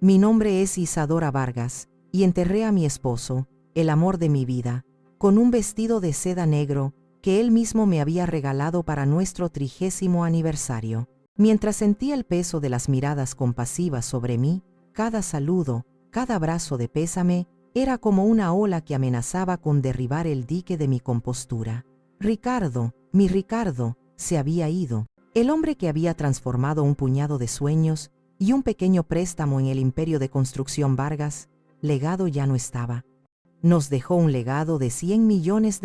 Mi nombre es Isadora Vargas, y enterré a mi esposo, el amor de mi vida, con un vestido de seda negro que él mismo me había regalado para nuestro 30º aniversario. Mientras sentía el peso de las miradas compasivas sobre mí, cada saludo, cada abrazo de pésame, era como una ola que amenazaba con derribar el dique de mi compostura. Ricardo, mi Ricardo, se había ido. El hombre que había transformado un puñado de sueños y un pequeño préstamo en el imperio de construcción Vargas, legado ya no estaba. Nos dejó un legado de $100 millones,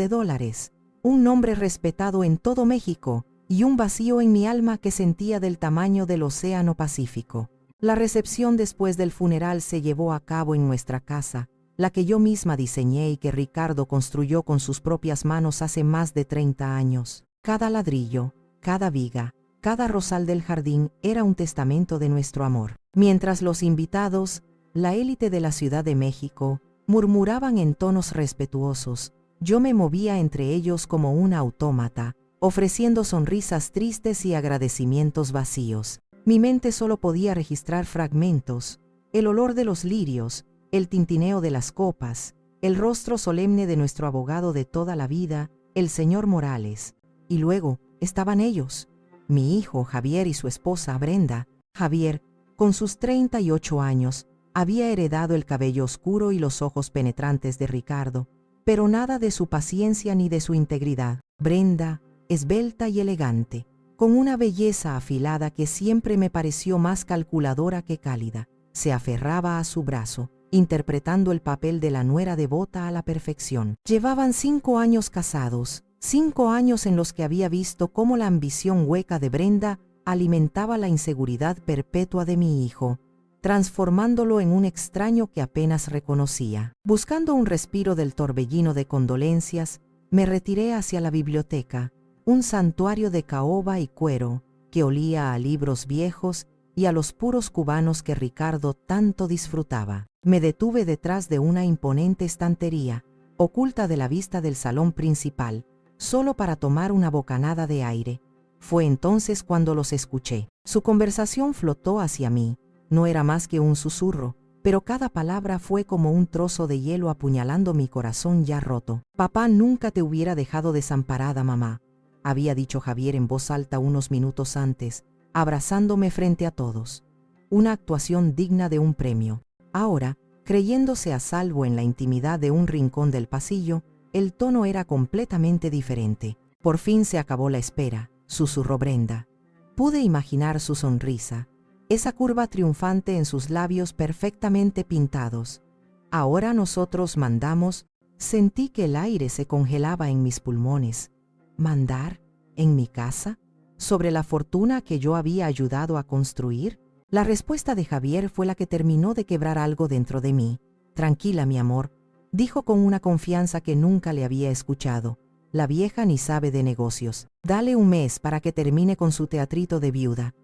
un nombre respetado en todo México y un vacío en mi alma que sentía del tamaño del océano Pacífico. La recepción después del funeral se llevó a cabo en nuestra casa, la que yo misma diseñé y que Ricardo construyó con sus propias manos hace más de 30 años. Cada ladrillo, cada viga, cada rosal del jardín era un testamento de nuestro amor. Mientras los invitados, la élite de la Ciudad de México, murmuraban en tonos respetuosos, yo me movía entre ellos como una autómata, ofreciendo sonrisas tristes y agradecimientos vacíos. Mi mente solo podía registrar fragmentos, el olor de los lirios, el tintineo de las copas, el rostro solemne de nuestro abogado de toda la vida, el señor Morales. Y luego estaban ellos, mi hijo Javier y su esposa Brenda. Javier, con sus 38 años, había heredado el cabello oscuro y los ojos penetrantes de Ricardo, pero nada de su paciencia ni de su integridad. Brenda, esbelta y elegante, con una belleza afilada que siempre me pareció más calculadora que cálida, se aferraba a su brazo, interpretando el papel de la nuera devota a la perfección. Llevaban 5 años casados, 5 años en los que había visto cómo la ambición hueca de Brenda alimentaba la inseguridad perpetua de mi hijo, transformándolo en un extraño que apenas reconocía. Buscando un respiro del torbellino de condolencias, me retiré hacia la biblioteca, un santuario de caoba y cuero que olía a libros viejos y a los puros cubanos que Ricardo tanto disfrutaba. Me detuve detrás de una imponente estantería, oculta de la vista del salón principal, solo para tomar una bocanada de aire. Fue entonces cuando los escuché. Su conversación flotó hacia mí. No era más que un susurro, pero cada palabra fue como un trozo de hielo apuñalando mi corazón ya roto. «Papá nunca te hubiera dejado desamparada, mamá», había dicho Javier en voz alta unos minutos antes, abrazándome frente a todos. Una actuación digna de un premio. Ahora, creyéndose a salvo en la intimidad de un rincón del pasillo, el tono era completamente diferente. «Por fin se acabó la espera», susurró Brenda. Pude imaginar su sonrisa, esa curva triunfante en sus labios perfectamente pintados. «Ahora nosotros mandamos». Sentí que el aire se congelaba en mis pulmones. ¿Mandar? ¿En mi casa? ¿Sobre la fortuna que yo había ayudado a construir? La respuesta de Javier fue la que terminó de quebrar algo dentro de mí. «Tranquila, mi amor», dijo con una confianza que nunca le había escuchado. «La vieja ni sabe de negocios. Dale un mes para que termine con su teatrito de viuda.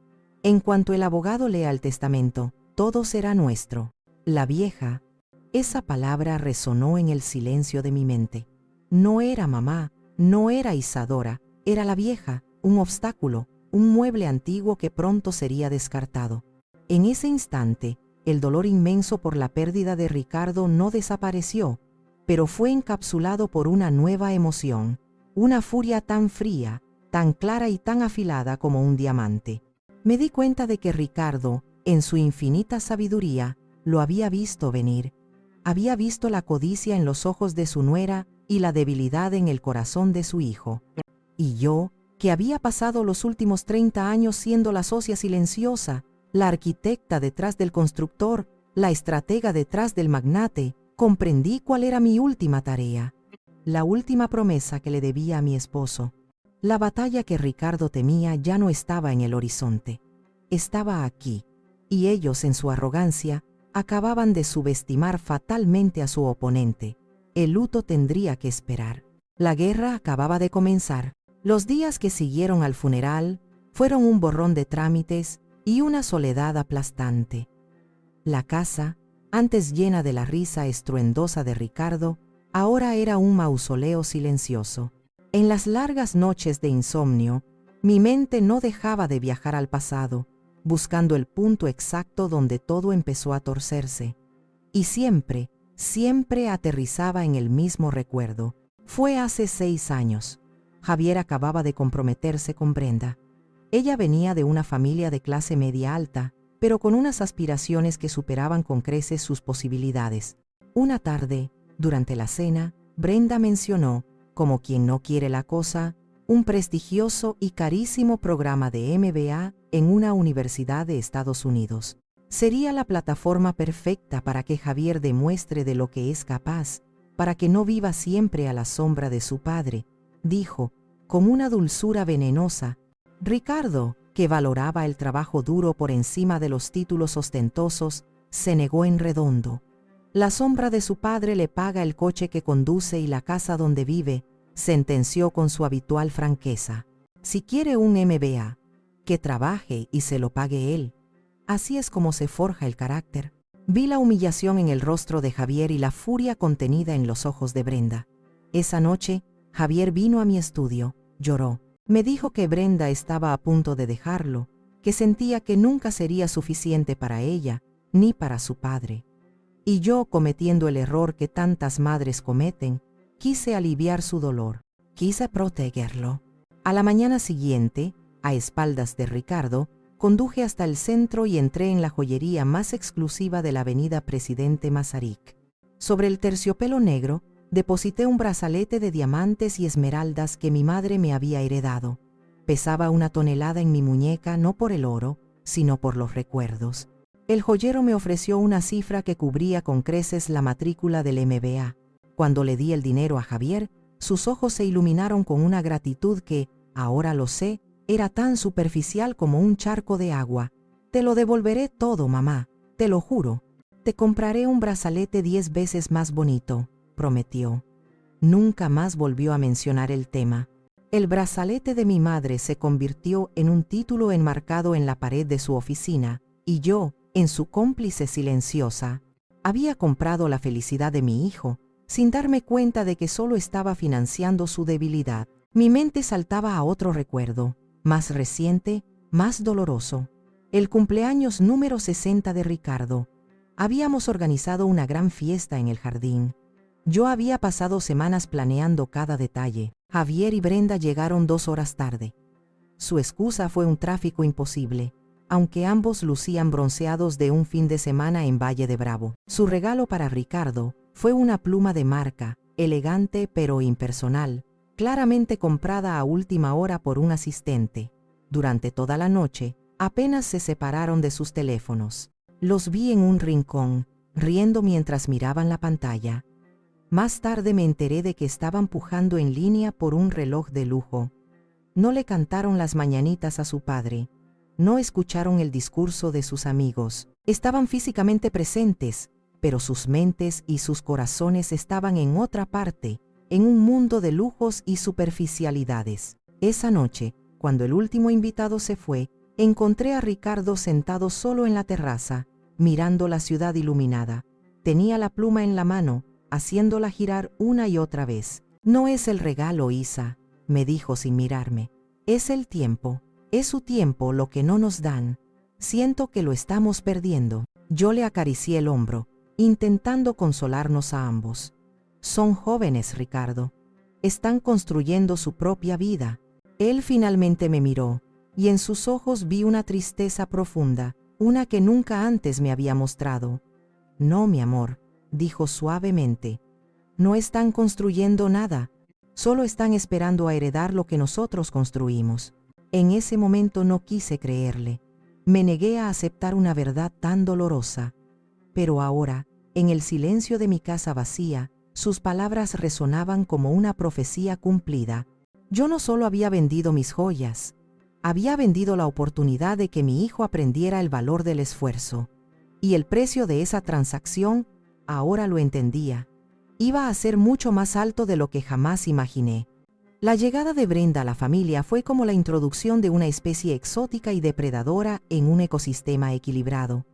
En cuanto el abogado lea el testamento, todo será nuestro». La vieja. Esa palabra resonó en el silencio de mi mente. No era mamá, no era Isadora, era la vieja, un obstáculo, un mueble antiguo que pronto sería descartado. En ese instante, el dolor inmenso por la pérdida de Ricardo no desapareció, pero fue encapsulado por una nueva emoción, una furia tan fría, tan clara y tan afilada como un diamante. Me di cuenta de que Ricardo, en su infinita sabiduría, lo había visto venir. Había visto la codicia en los ojos de su nuera y la debilidad en el corazón de su hijo. Y yo, que había pasado los últimos 30 años siendo la socia silenciosa, la arquitecta detrás del constructor, la estratega detrás del magnate, comprendí cuál era mi última tarea, la última promesa que le debía a mi esposo. La batalla que Ricardo temía ya no estaba en el horizonte, estaba aquí, y ellos en su arrogancia acababan de subestimar fatalmente a su oponente. El luto tendría que esperar. La guerra acababa de comenzar. Los días que siguieron al funeral fueron un borrón de trámites y una soledad aplastante. La casa, antes llena de la risa estruendosa de Ricardo, ahora era un mausoleo silencioso. En las largas noches de insomnio, mi mente no dejaba de viajar al pasado, buscando el punto exacto donde todo empezó a torcerse. Y siempre, siempre aterrizaba en el mismo recuerdo. Fue hace 6 años. Javier acababa de comprometerse con Brenda. Ella venía de una familia de clase media alta, pero con unas aspiraciones que superaban con creces sus posibilidades. Una tarde, durante la cena, Brenda mencionó, como quien no quiere la cosa, un prestigioso y carísimo programa de MBA en una universidad de Estados Unidos. Sería la plataforma perfecta para que Javier demuestre de lo que es capaz, para que no viva siempre a la sombra de su padre, dijo, con una dulzura venenosa. Ricardo, que valoraba el trabajo duro por encima de los títulos ostentosos, se negó en redondo. La sombra de su padre le paga el coche que conduce y la casa donde vive, sentenció con su habitual franqueza. Si quiere un MBA, que trabaje y se lo pague él. Así es como se forja el carácter. Vi la humillación en el rostro de Javier y la furia contenida en los ojos de Brenda. Esa noche, Javier vino a mi estudio, lloró. Me dijo que Brenda estaba a punto de dejarlo, que sentía que nunca sería suficiente para ella, ni para su padre. Y yo, cometiendo el error que tantas madres cometen, quise aliviar su dolor, quise protegerlo. A la mañana siguiente, a espaldas de Ricardo, conduje hasta el centro y entré en la joyería más exclusiva de la avenida Presidente Masaryk. Sobre el terciopelo negro, deposité un brazalete de diamantes y esmeraldas que mi madre me había heredado. Pesaba 1 tonelada en mi muñeca no por el oro, sino por los recuerdos. El joyero me ofreció una cifra que cubría con creces la matrícula del MBA. Cuando le di el dinero a Javier, sus ojos se iluminaron con una gratitud que, ahora lo sé, era tan superficial como un charco de agua. Te lo devolveré todo, mamá, te lo juro. Te compraré un brazalete 10 veces más bonito, prometió. Nunca más volvió a mencionar el tema. El brazalete de mi madre se convirtió en un título enmarcado en la pared de su oficina, y yo, en su cómplice silenciosa, había comprado la felicidad de mi hijo, sin darme cuenta de que solo estaba financiando su debilidad. Mi mente saltaba a otro recuerdo, más reciente, más doloroso. El cumpleaños número 60 de Ricardo. Habíamos organizado una gran fiesta en el jardín. Yo había pasado semanas planeando cada detalle. Javier y Brenda llegaron 2 horas tarde. Su excusa fue un tráfico imposible, aunque ambos lucían bronceados de un fin de semana en Valle de Bravo. Su regalo para Ricardo fue una pluma de marca, elegante pero impersonal, claramente comprada a última hora por un asistente. Durante toda la noche, apenas se separaron de sus teléfonos. Los vi en un rincón, riendo mientras miraban la pantalla. Más tarde me enteré de que estaban pujando en línea por un reloj de lujo. No le cantaron las mañanitas a su padre. No escucharon el discurso de sus amigos. Estaban físicamente presentes, pero sus mentes y sus corazones estaban en otra parte, en un mundo de lujos y superficialidades. Esa noche, cuando el último invitado se fue, encontré a Ricardo sentado solo en la terraza, mirando la ciudad iluminada. Tenía la pluma en la mano, haciéndola girar una y otra vez. No es el regalo, Isa, me dijo sin mirarme. Es el tiempo. Es su tiempo lo que no nos dan. Siento que lo estamos perdiendo. Yo le acaricié el hombro, intentando consolarnos a ambos. Son jóvenes, Ricardo. Están construyendo su propia vida. Él finalmente me miró, y en sus ojos vi una tristeza profunda, una que nunca antes me había mostrado. No, mi amor, dijo suavemente. No están construyendo nada, solo están esperando a heredar lo que nosotros construimos. En ese momento no quise creerle. Me negué a aceptar una verdad tan dolorosa. Pero ahora, en el silencio de mi casa vacía, sus palabras resonaban como una profecía cumplida. Yo no solo había vendido mis joyas, había vendido la oportunidad de que mi hijo aprendiera el valor del esfuerzo. Y el precio de esa transacción, ahora lo entendía, iba a ser mucho más alto de lo que jamás imaginé. La llegada de Brenda a la familia fue como la introducción de una especie exótica y depredadora en un ecosistema equilibrado.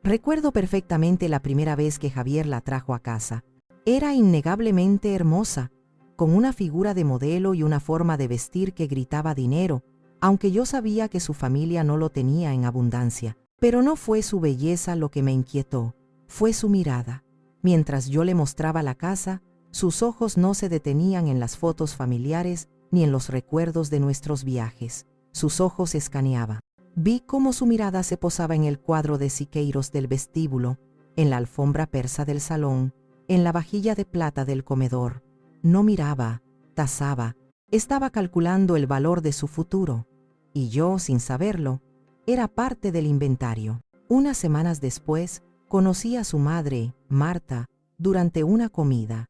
Recuerdo perfectamente la primera vez que Javier la trajo a casa. Era innegablemente hermosa, con una figura de modelo y una forma de vestir que gritaba dinero, aunque yo sabía que su familia no lo tenía en abundancia. Pero no fue su belleza lo que me inquietó, fue su mirada. Mientras yo le mostraba la casa, sus ojos no se detenían en las fotos familiares ni en los recuerdos de nuestros viajes. Sus ojos escaneaba. Vi cómo su mirada se posaba en el cuadro de Siqueiros del vestíbulo, en la alfombra persa del salón, en la vajilla de plata del comedor. No miraba, tasaba, estaba calculando el valor de su futuro. Y yo, sin saberlo, era parte del inventario. Unas semanas después, conocí a su madre, Marta, durante una comida.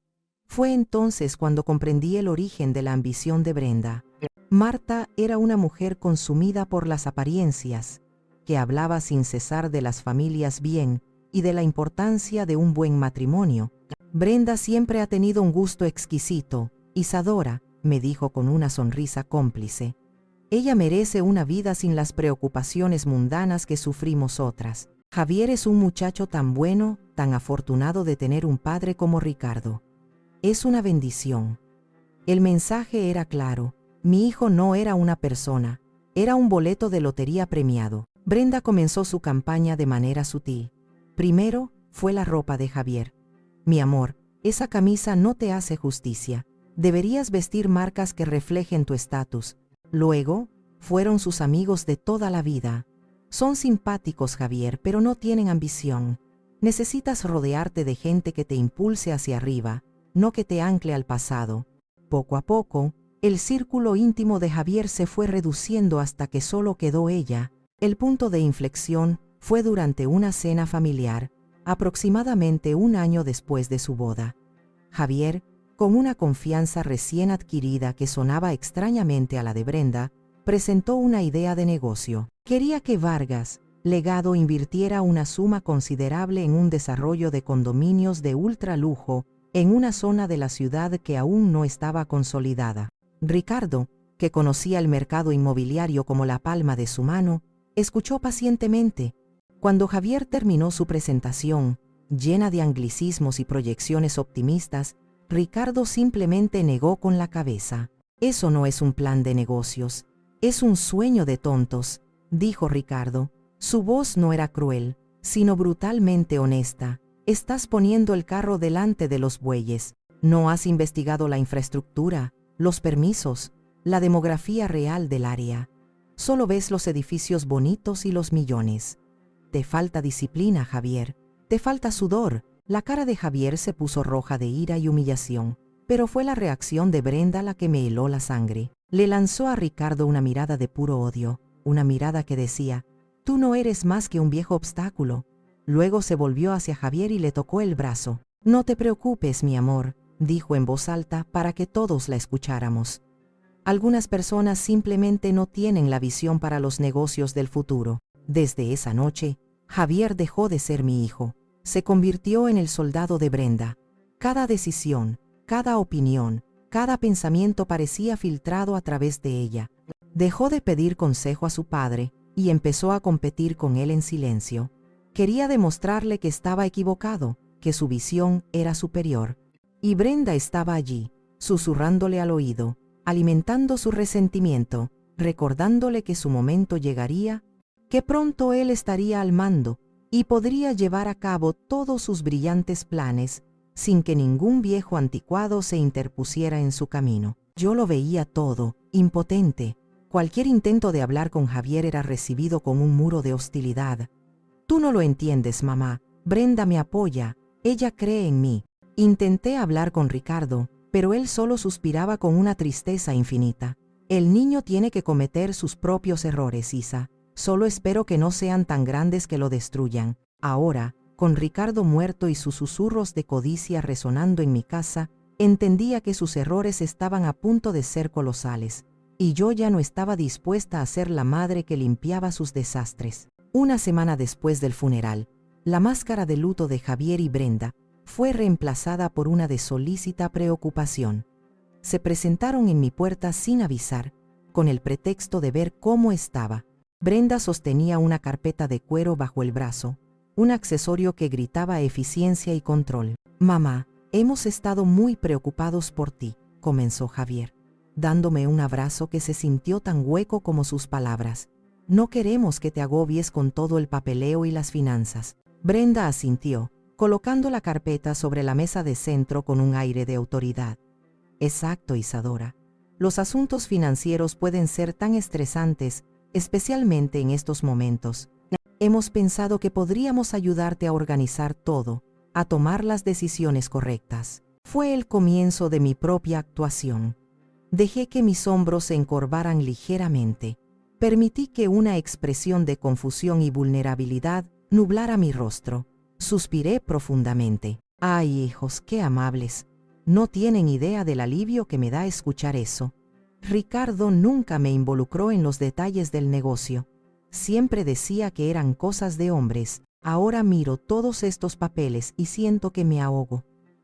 Fue entonces cuando comprendí el origen de la ambición de Brenda. Marta era una mujer consumida por las apariencias, que hablaba sin cesar de las familias bien y de la importancia de un buen matrimonio. Brenda siempre ha tenido un gusto exquisito, Isadora, me dijo con una sonrisa cómplice. Ella merece una vida sin las preocupaciones mundanas que sufrimos otras. Javier es un muchacho tan bueno, tan afortunado de tener un padre como Ricardo. Es una bendición. El mensaje era claro. Mi hijo no era una persona, era un boleto de lotería premiado. Brenda comenzó su campaña de manera sutil. Primero, fue la ropa de Javier. Mi amor, esa camisa no te hace justicia. Deberías vestir marcas que reflejen tu estatus. Luego, fueron sus amigos de toda la vida. Son simpáticos, Javier, pero no tienen ambición. Necesitas rodearte de gente que te impulse hacia arriba, no que te ancle al pasado. Poco a poco, el círculo íntimo de Javier se fue reduciendo hasta que solo quedó ella. El punto de inflexión fue durante una cena familiar, aproximadamente un año después de su boda. Javier, con una confianza recién adquirida que sonaba extrañamente a la de Brenda, presentó una idea de negocio. Quería que Vargas, legado, invirtiera una suma considerable en un desarrollo de condominios de ultralujo en una zona de la ciudad que aún no estaba consolidada. Ricardo, que conocía el mercado inmobiliario como la palma de su mano, escuchó pacientemente. Cuando Javier terminó su presentación, llena de anglicismos y proyecciones optimistas, Ricardo simplemente negó con la cabeza. Eso no es un plan de negocios, es un sueño de tontos, dijo Ricardo. Su voz no era cruel, sino brutalmente honesta. Estás poniendo el carro delante de los bueyes. No has investigado la infraestructura, los permisos, la demografía real del área. Solo ves los edificios bonitos y los millones. Te falta disciplina, Javier. Te falta sudor. La cara de Javier se puso roja de ira y humillación, pero fue la reacción de Brenda la que me heló la sangre. Le lanzó a Ricardo una mirada de puro odio, una mirada que decía, «Tú no eres más que un viejo obstáculo». Luego se volvió hacia Javier y le tocó el brazo. «No te preocupes, mi amor», dijo en voz alta para que todos la escucháramos. Algunas personas simplemente no tienen la visión para los negocios del futuro. Desde esa noche, Javier dejó de ser mi hijo. Se convirtió en el soldado de Brenda. Cada decisión, cada opinión, cada pensamiento parecía filtrado a través de ella. Dejó de pedir consejo a su padre y empezó a competir con él en silencio. Quería demostrarle que estaba equivocado, que su visión era superior. Y Brenda estaba allí, susurrándole al oído, alimentando su resentimiento, recordándole que su momento llegaría, que pronto él estaría al mando y podría llevar a cabo todos sus brillantes planes sin que ningún viejo anticuado se interpusiera en su camino. Yo lo veía todo, impotente. Cualquier intento de hablar con Javier era recibido con un muro de hostilidad. «Tú no lo entiendes, mamá. Brenda me apoya. Ella cree en mí». Intenté hablar con Ricardo, pero él solo suspiraba con una tristeza infinita. «El niño tiene que cometer sus propios errores, Isa. Solo espero que no sean tan grandes que lo destruyan». Ahora, con Ricardo muerto y sus susurros de codicia resonando en mi casa, entendía que sus errores estaban a punto de ser colosales, y yo ya no estaba dispuesta a ser la madre que limpiaba sus desastres. Una semana después del funeral, la máscara de luto de Javier y Brenda fue reemplazada por una de solícita preocupación. Se presentaron en mi puerta sin avisar, con el pretexto de ver cómo estaba. Brenda sostenía una carpeta de cuero bajo el brazo, un accesorio que gritaba eficiencia y control. «Mamá, hemos estado muy preocupados por ti», comenzó Javier. dándome un abrazo que se sintió tan hueco como sus palabras. No queremos que te agobies con todo el papeleo y las finanzas. Brenda asintió, colocando la carpeta sobre la mesa de centro con un aire de autoridad. Exacto, Isadora. Los asuntos financieros pueden ser tan estresantes, especialmente en estos momentos. Hemos pensado que podríamos ayudarte a organizar todo, a tomar las decisiones correctas. Fue el comienzo de mi propia actuación. Dejé que mis hombros se encorvaran ligeramente. Permití que una expresión de confusión y vulnerabilidad nublara mi rostro. Suspiré profundamente. ¡Ay, hijos, qué amables! No tienen idea del alivio que me da escuchar eso. Ricardo nunca me involucró en los detalles del negocio. Siempre decía que eran cosas de hombres. Ahora miro todos estos papeles y siento que me ahogo.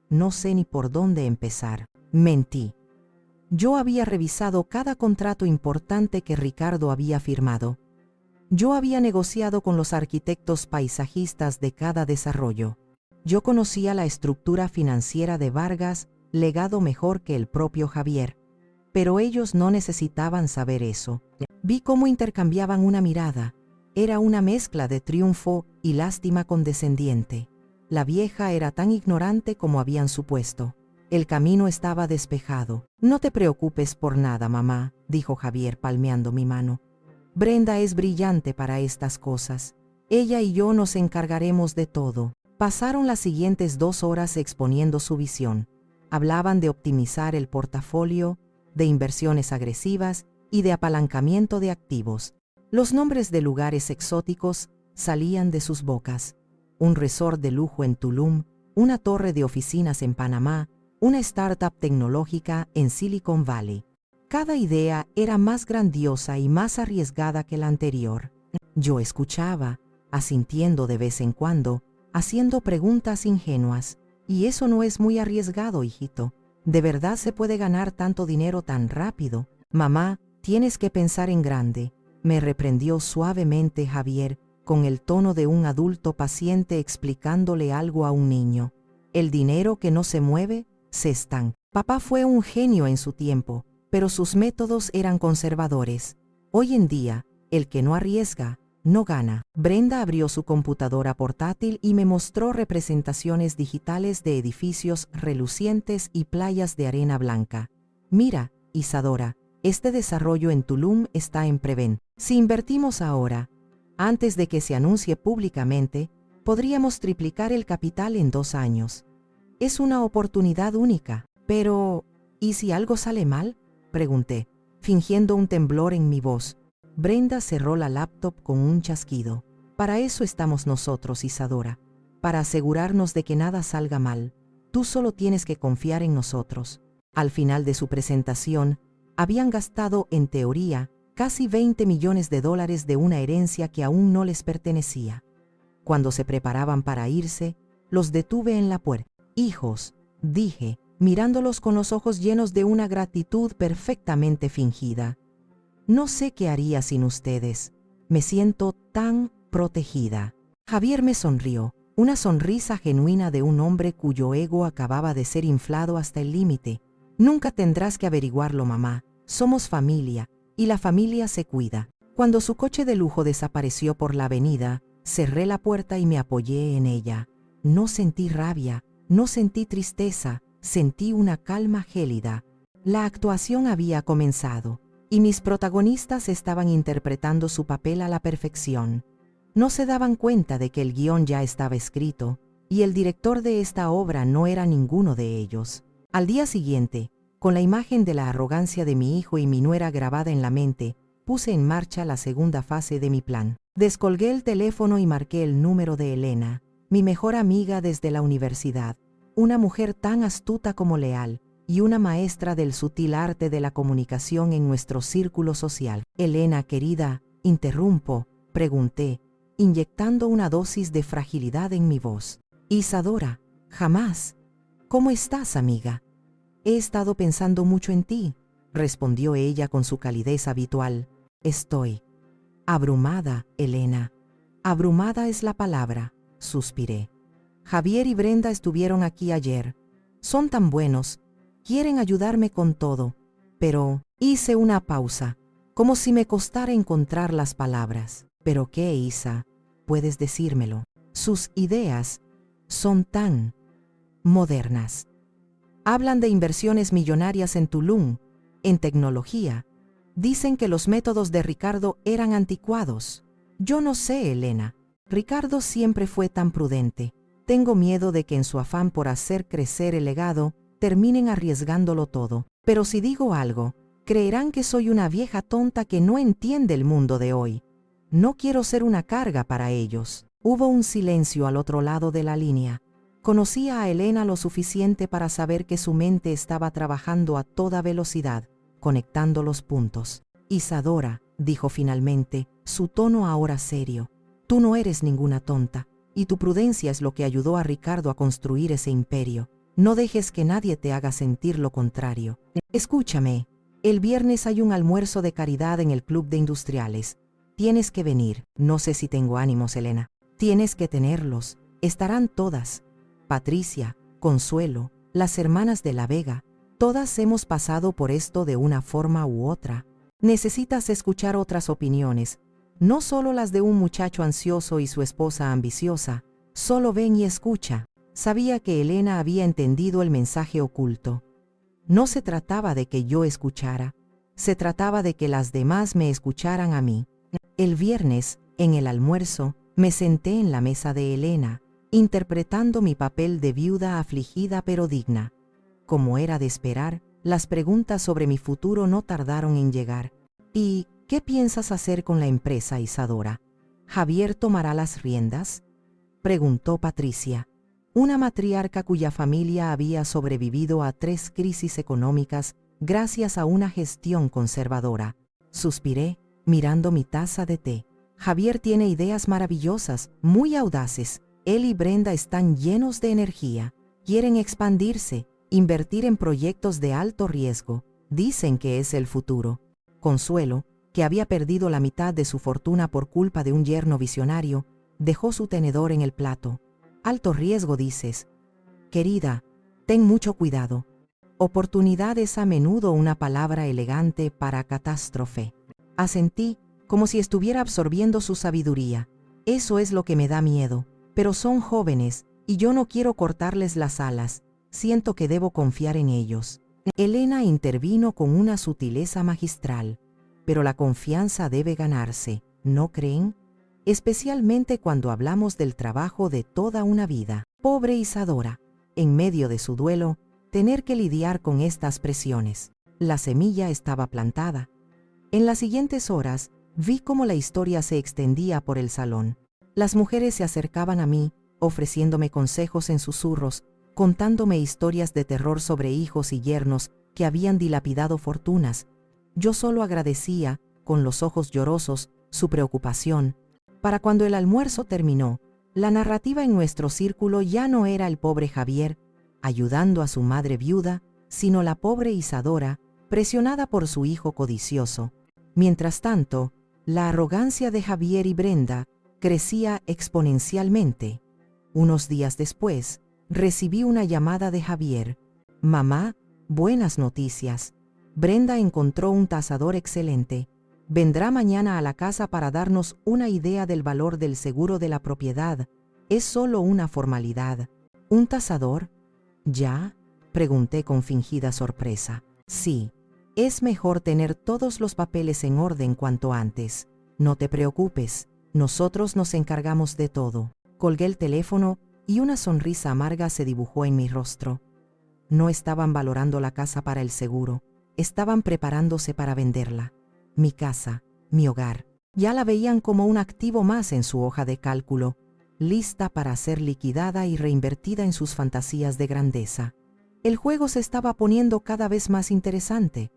No sé ni por dónde empezar. Mentí. Yo había revisado cada contrato importante que Ricardo había firmado. Yo había negociado con los arquitectos paisajistas de cada desarrollo. Yo conocía la estructura financiera de Vargas, legado mejor que el propio Javier. Pero ellos no necesitaban saber eso. Vi cómo intercambiaban una mirada. Era una mezcla de triunfo y lástima condescendiente. La vieja era tan ignorante como habían supuesto. El camino estaba despejado. No te preocupes por nada, mamá, dijo Javier palmeando mi mano. Brenda es brillante para estas cosas. Ella y yo nos encargaremos de todo. Pasaron las siguientes 2 horas exponiendo su visión. Hablaban de optimizar el portafolio, de inversiones agresivas y de apalancamiento de activos. Los nombres de lugares exóticos salían de sus bocas. Un resort de lujo en Tulum, una torre de oficinas en Panamá, una startup tecnológica en Silicon Valley. Cada idea era más grandiosa y más arriesgada que la anterior. Yo escuchaba, asintiendo de vez en cuando, haciendo preguntas ingenuas. Y eso no es muy arriesgado, hijito. ¿De verdad se puede ganar tanto dinero tan rápido? Mamá, tienes que pensar en grande, me reprendió suavemente Javier, con el tono de un adulto paciente explicándole algo a un niño. El dinero que no se mueve, se estanca. Papá fue un genio en su tiempo, pero sus métodos eran conservadores. Hoy en día, el que no arriesga, no gana. Brenda abrió su computadora portátil y me mostró representaciones digitales de edificios relucientes y playas de arena blanca. Mira, Isadora, este desarrollo en Tulum está en preventa. Si invertimos ahora, antes de que se anuncie públicamente, podríamos triplicar el capital en 2 años. Es una oportunidad única. Pero, ¿y si algo sale mal?, pregunté, fingiendo un temblor en mi voz. Brenda cerró la laptop con un chasquido. Para eso estamos nosotros, Isadora. Para asegurarnos de que nada salga mal. Tú solo tienes que confiar en nosotros. Al final de su presentación, habían gastado, en teoría, casi $20 millones de una herencia que aún no les pertenecía. Cuando se preparaban para irse, los detuve en la puerta. Hijos, dije, mirándolos con los ojos llenos de una gratitud perfectamente fingida. No sé qué haría sin ustedes. Me siento tan protegida. Javier me sonrió, una sonrisa genuina de un hombre cuyo ego acababa de ser inflado hasta el límite. Nunca tendrás que averiguarlo, mamá. Somos familia, y la familia se cuida. Cuando su coche de lujo desapareció por la avenida, cerré la puerta y me apoyé en ella. No sentí rabia, no sentí tristeza, sentí una calma gélida. La actuación había comenzado, y mis protagonistas estaban interpretando su papel a la perfección. No se daban cuenta de que el guión ya estaba escrito, y el director de esta obra no era ninguno de ellos. Al día siguiente, con la imagen de la arrogancia de mi hijo y mi nuera grabada en la mente, puse en marcha la segunda fase de mi plan. Descolgué el teléfono y marqué el número de Elena, mi mejor amiga desde la universidad, una mujer tan astuta como leal, y una maestra del sutil arte de la comunicación en nuestro círculo social. Elena, querida, interrumpo, pregunté, inyectando una dosis de fragilidad en mi voz. Isadora, jamás. ¿Cómo estás, amiga? He estado pensando mucho en ti, respondió ella con su calidez habitual. Estoy abrumada, Elena. Abrumada es la palabra, suspiré. Javier y Brenda estuvieron aquí ayer. Son tan buenos. Quieren ayudarme con todo. Pero hice una pausa, como si me costara encontrar las palabras. ¿Pero qué, Isa? Puedes decírmelo. Sus ideas son tan modernas. Hablan de inversiones millonarias en Tulum, en tecnología. Dicen que los métodos de Ricardo eran anticuados. Yo no sé, Elena. Ricardo siempre fue tan prudente. Tengo miedo de que en su afán por hacer crecer el legado, terminen arriesgándolo todo. Pero si digo algo, creerán que soy una vieja tonta que no entiende el mundo de hoy. No quiero ser una carga para ellos. Hubo un silencio al otro lado de la línea. Conocía a Elena lo suficiente para saber que su mente estaba trabajando a toda velocidad, conectando los puntos. Isadora, dijo finalmente, su tono ahora serio, tú no eres ninguna tonta, y tu prudencia es lo que ayudó a Ricardo a construir ese imperio. No dejes que nadie te haga sentir lo contrario. Escúchame, el viernes hay un almuerzo de caridad en el Club de Industriales. Tienes que venir. No sé si tengo ánimos, Elena. Tienes que tenerlos. Estarán todas. Patricia, Consuelo, las hermanas de la Vega. Todas hemos pasado por esto de una forma u otra. Necesitas escuchar otras opiniones, no solo las de un muchacho ansioso y su esposa ambiciosa. Solo ven y escucha. Sabía que Elena había entendido el mensaje oculto. No se trataba de que yo escuchara, se trataba de que las demás me escucharan a mí. El viernes, en el almuerzo, me senté en la mesa de Elena, interpretando mi papel de viuda afligida pero digna. Como era de esperar, las preguntas sobre mi futuro no tardaron en llegar. ¿Y qué piensas hacer con la empresa, Isadora? ¿Javier tomará las riendas?, preguntó Patricia, una matriarca cuya familia había sobrevivido a 3 crisis económicas gracias a una gestión conservadora. Suspiré, mirando mi taza de té. Javier tiene ideas maravillosas, muy audaces. Él y Brenda están llenos de energía. Quieren expandirse, invertir en proyectos de alto riesgo. Dicen que es el futuro. Consuelo, que había perdido la mitad de su fortuna por culpa de un yerno visionario, dejó su tenedor en el plato. Alto riesgo, dices. Querida, ten mucho cuidado. Oportunidad es a menudo una palabra elegante para catástrofe. Asentí, como si estuviera absorbiendo su sabiduría. Eso es lo que me da miedo. Pero son jóvenes, y yo no quiero cortarles las alas. Siento que debo confiar en ellos. Elena intervino con una sutileza magistral. Pero la confianza debe ganarse, ¿no creen? Especialmente cuando hablamos del trabajo de toda una vida. Pobre Isadora, en medio de su duelo, tener que lidiar con estas presiones. La semilla estaba plantada. En las siguientes horas, vi cómo la historia se extendía por el salón. Las mujeres se acercaban a mí, ofreciéndome consejos en susurros, contándome historias de terror sobre hijos y yernos que habían dilapidado fortunas. Yo solo agradecía, con los ojos llorosos, su preocupación. Para cuando el almuerzo terminó, la narrativa en nuestro círculo ya no era el pobre Javier, ayudando a su madre viuda, sino la pobre Isadora, presionada por su hijo codicioso. Mientras tanto, la arrogancia de Javier y Brenda crecía exponencialmente. Unos días después, recibí una llamada de Javier. Mamá, buenas noticias. Brenda encontró un tasador excelente. Vendrá mañana a la casa para darnos una idea del valor del seguro de la propiedad. Es solo una formalidad. ¿Un tasador? ¿Ya?, pregunté con fingida sorpresa. Sí, es mejor tener todos los papeles en orden cuanto antes. No te preocupes, nosotros nos encargamos de todo. Colgué el teléfono y una sonrisa amarga se dibujó en mi rostro. No estaban valorando la casa para el seguro, estaban preparándose para venderla. Mi casa, mi hogar, ya la veían como un activo más en su hoja de cálculo, lista para ser liquidada y reinvertida en sus fantasías de grandeza. El juego se estaba poniendo cada vez más interesante,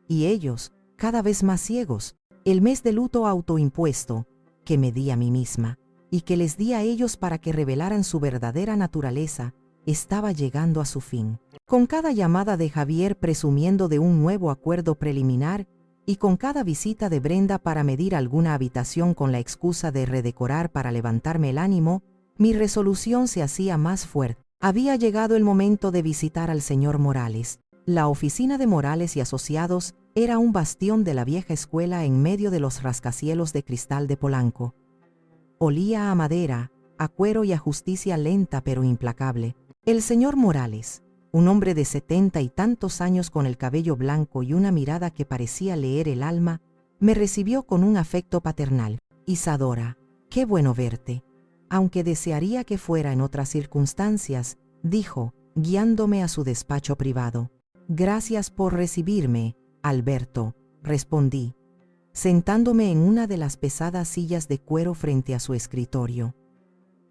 y ellos, cada vez más ciegos. El mes de luto autoimpuesto, que me di a mí misma, y que les di a ellos para que revelaran su verdadera naturaleza, estaba llegando a su fin. Con cada llamada de Javier presumiendo de un nuevo acuerdo preliminar, y con cada visita de Brenda para medir alguna habitación con la excusa de redecorar para levantarme el ánimo, mi resolución se hacía más fuerte. Había llegado el momento de visitar al señor Morales. La oficina de Morales y Asociados era un bastión de la vieja escuela en medio de los rascacielos de cristal de Polanco. Olía a madera, a cuero y a justicia lenta pero implacable. El señor Morales, un hombre de 70 y tantos años con el cabello blanco y una mirada que parecía leer el alma, me recibió con un afecto paternal. Isadora, qué bueno verte. Aunque desearía que fuera en otras circunstancias, dijo, guiándome a su despacho privado. Gracias por recibirme, Alberto, respondí, sentándome en una de las pesadas sillas de cuero frente a su escritorio.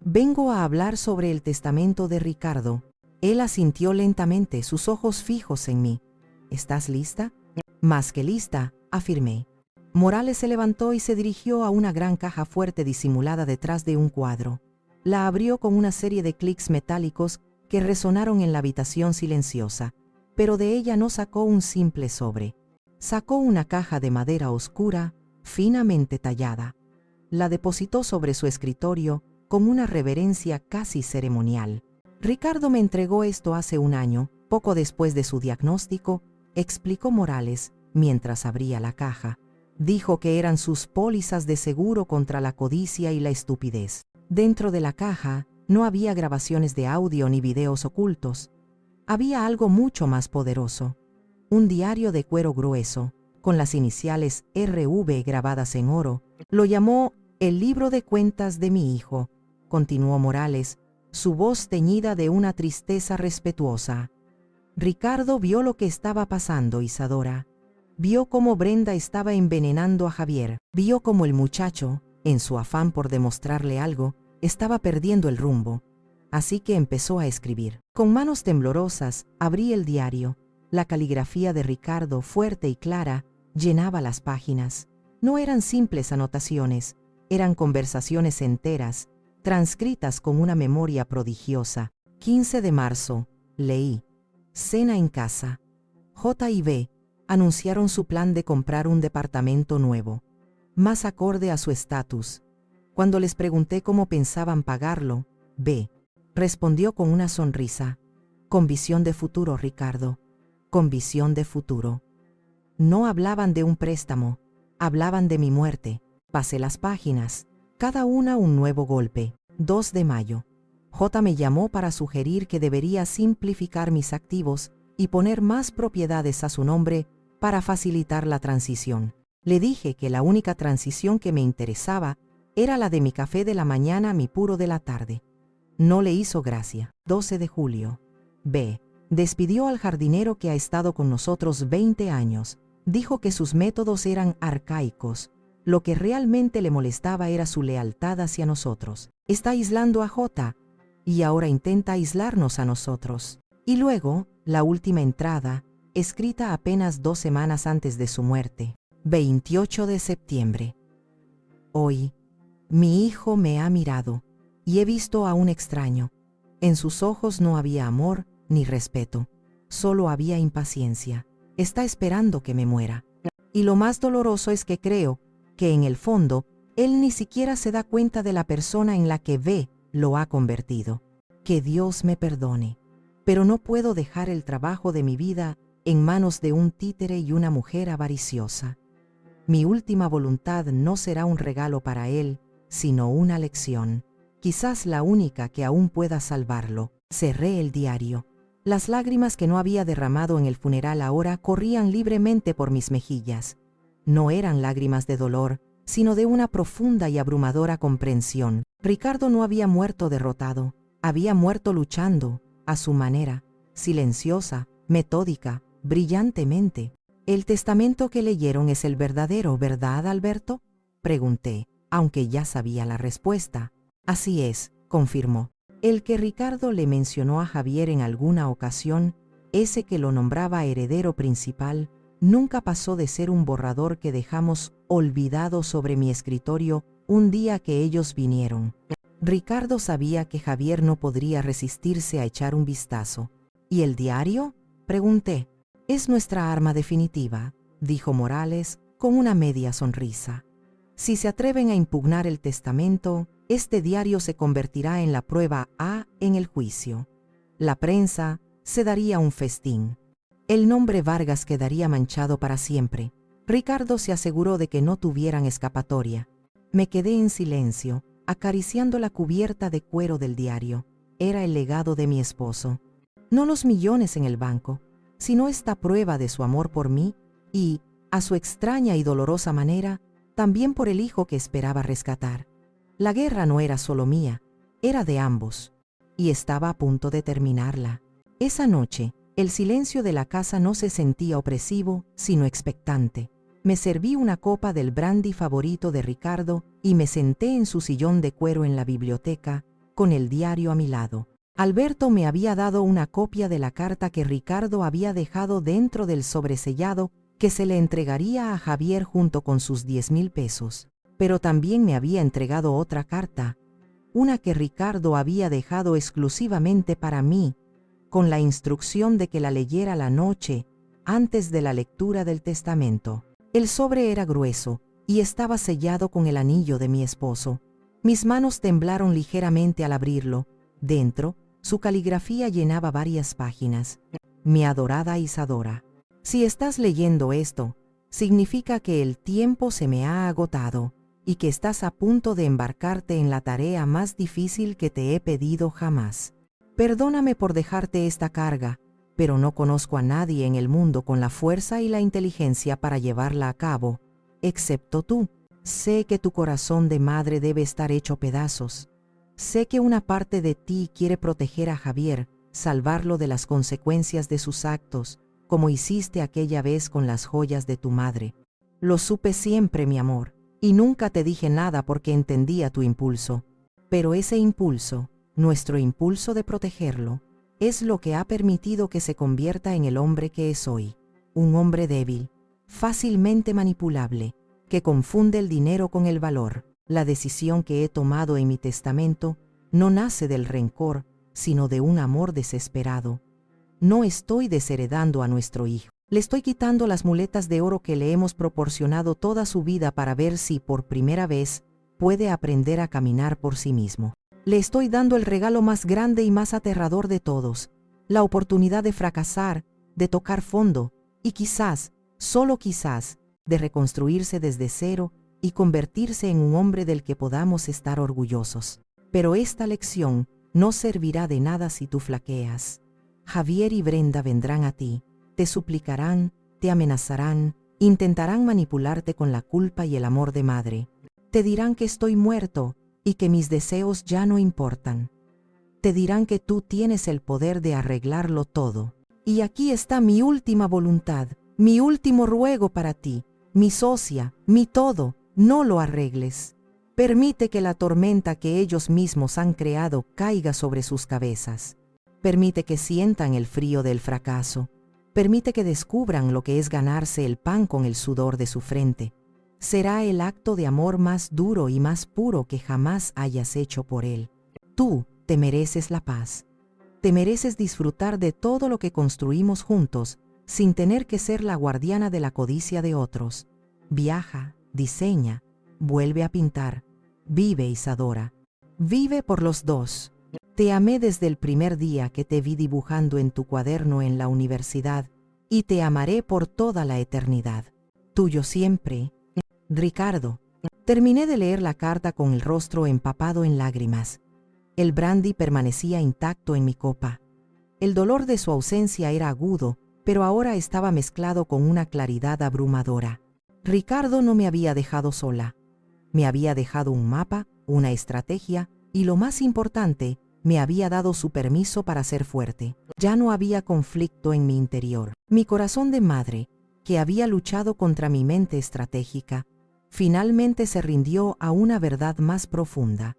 Vengo a hablar sobre el testamento de Ricardo. Él asintió lentamente, sus ojos fijos en mí. ¿Estás lista? Más que lista, afirmé. Morales se levantó y se dirigió a una gran caja fuerte disimulada detrás de un cuadro. La abrió con una serie de clics metálicos que resonaron en la habitación silenciosa, pero de ella no sacó un simple sobre. Sacó una caja de madera oscura, finamente tallada. La depositó sobre su escritorio con una reverencia casi ceremonial. Ricardo me entregó esto hace un año, poco después de su diagnóstico, explicó Morales mientras abría la caja. Dijo que eran sus pólizas de seguro contra la codicia y la estupidez. Dentro de la caja no había grabaciones de audio ni videos ocultos. Había algo mucho más poderoso. Un diario de cuero grueso, con las iniciales RV grabadas en oro. Lo llamó el libro de cuentas de mi hijo, continuó Morales, su voz teñida de una tristeza respetuosa. Ricardo vio lo que estaba pasando, Isadora. Vio cómo Brenda estaba envenenando a Javier. Vio cómo el muchacho, en su afán por demostrarle algo, estaba perdiendo el rumbo. Así que empezó a escribir. Con manos temblorosas, abrí el diario. La caligrafía de Ricardo, fuerte y clara, llenaba las páginas. No eran simples anotaciones, eran conversaciones enteras, transcritas con una memoria prodigiosa. 15 de marzo, leí. Cena en casa. J y B anunciaron su plan de comprar un departamento nuevo, más acorde a su estatus. Cuando les pregunté cómo pensaban pagarlo, B respondió con una sonrisa. Con visión de futuro, Ricardo. Con visión de futuro. No hablaban de un préstamo, hablaban de mi muerte. Pasé las páginas, cada una un nuevo golpe. 2 de mayo. J me llamó para sugerir que debería simplificar mis activos y poner más propiedades a su nombre para facilitar la transición. Le dije que la única transición que me interesaba era la de mi café de la mañana a mi puro de la tarde. No le hizo gracia. 12 de julio. B despidió al jardinero que ha estado con nosotros 20 años. Dijo que sus métodos eran arcaicos. Lo que realmente le molestaba era su lealtad hacia nosotros. Está aislando a J y ahora intenta aislarnos a nosotros. Y luego, la última entrada, escrita apenas 2 semanas antes de su muerte. 28 de septiembre. Hoy, mi hijo me ha mirado y he visto a un extraño. En sus ojos no había amor ni respeto, solo había impaciencia. Está esperando que me muera. Y lo más doloroso es que creo que en el fondo, él ni siquiera se da cuenta de la persona en la que B lo ha convertido. Que Dios me perdone. Pero no puedo dejar el trabajo de mi vida en manos de un títere y una mujer avariciosa. Mi última voluntad no será un regalo para él, sino una lección. Quizás la única que aún pueda salvarlo. Cerré el diario. Las lágrimas que no había derramado en el funeral ahora corrían libremente por mis mejillas. No eran lágrimas de dolor, sino de una profunda y abrumadora comprensión. Ricardo no había muerto derrotado, había muerto luchando, a su manera, silenciosa, metódica, brillantemente. ¿El testamento que leyeron es el verdadero, verdad, Alberto?, pregunté, aunque ya sabía la respuesta. Así es, confirmó. El que Ricardo le mencionó a Javier en alguna ocasión, ese que lo nombraba heredero principal, nunca pasó de ser un borrador que dejamos olvidado sobre mi escritorio un día que ellos vinieron. Ricardo sabía que Javier no podría resistirse a echar un vistazo. ¿Y el diario?, pregunté. Es nuestra arma definitiva, dijo Morales con una media sonrisa. Si se atreven a impugnar el testamento, este diario se convertirá en la prueba A en el juicio. La prensa se daría un festín. El nombre Vargas quedaría manchado para siempre. Ricardo se aseguró de que no tuvieran escapatoria. Me quedé en silencio, acariciando la cubierta de cuero del diario. Era el legado de mi esposo. No los millones en el banco, sino esta prueba de su amor por mí y, a su extraña y dolorosa manera, también por el hijo que esperaba rescatar. La guerra no era solo mía, era de ambos, y estaba a punto de terminarla. Esa noche, el silencio de la casa no se sentía opresivo, sino expectante. Me serví una copa del brandy favorito de Ricardo y me senté en su sillón de cuero en la biblioteca, con el diario a mi lado. Alberto me había dado una copia de la carta que Ricardo había dejado dentro del sobresellado que se le entregaría a Javier junto con sus 10,000 pesos. Pero también me había entregado otra carta, una que Ricardo había dejado exclusivamente para mí, con la instrucción de que la leyera la noche antes de la lectura del testamento. El sobre era grueso y estaba sellado con el anillo de mi esposo. Mis manos temblaron ligeramente al abrirlo. Dentro, su caligrafía llenaba varias páginas. Mi adorada Isadora, si estás leyendo esto, significa que el tiempo se me ha agotado y que estás a punto de embarcarte en la tarea más difícil que te he pedido jamás. Perdóname por dejarte esta carga, pero no conozco a nadie en el mundo con la fuerza y la inteligencia para llevarla a cabo, excepto tú. Sé que tu corazón de madre debe estar hecho pedazos. Sé que una parte de ti quiere proteger a Javier, salvarlo de las consecuencias de sus actos, como hiciste aquella vez con las joyas de tu madre. Lo supe siempre, mi amor, y nunca te dije nada porque entendía tu impulso. Pero ese impulso, nuestro impulso de protegerlo, es lo que ha permitido que se convierta en el hombre que es hoy. Un hombre débil, fácilmente manipulable, que confunde el dinero con el valor. La decisión que he tomado en mi testamento no nace del rencor, sino de un amor desesperado. No estoy desheredando a nuestro hijo. Le estoy quitando las muletas de oro que le hemos proporcionado toda su vida para ver si, por primera vez, puede aprender a caminar por sí mismo. Le estoy dando el regalo más grande y más aterrador de todos, la oportunidad de fracasar, de tocar fondo y quizás, solo quizás, de reconstruirse desde cero y convertirse en un hombre del que podamos estar orgullosos. Pero esta lección no servirá de nada si tú flaqueas. Javier y Brenda vendrán a ti, te suplicarán, te amenazarán, intentarán manipularte con la culpa y el amor de madre. Te dirán que estoy muerto y que mis deseos ya no importan. Te dirán que tú tienes el poder de arreglarlo todo. Y aquí está mi última voluntad, mi último ruego para ti, mi socia, mi todo. No lo arregles. Permite que la tormenta que ellos mismos han creado caiga sobre sus cabezas. Permite que sientan el frío del fracaso. Permite que descubran lo que es ganarse el pan con el sudor de su frente. Será el acto de amor más duro y más puro que jamás hayas hecho por él. Tú te mereces la paz. Te mereces disfrutar de todo lo que construimos juntos, sin tener que ser la guardiana de la codicia de otros. Viaja, diseña, vuelve a pintar. Vive, Isadora. Vive por los dos. Te amé desde el primer día que te vi dibujando en tu cuaderno en la universidad y te amaré por toda la eternidad. Tuyo siempre, Ricardo. Terminé de leer la carta con el rostro empapado en lágrimas. El brandy permanecía intacto en mi copa. El dolor de su ausencia era agudo, pero ahora estaba mezclado con una claridad abrumadora. Ricardo no me había dejado sola. Me había dejado un mapa, una estrategia y, lo más importante, me había dado su permiso para ser fuerte. Ya no había conflicto en mi interior. Mi corazón de madre, que había luchado contra mi mente estratégica, finalmente se rindió a una verdad más profunda.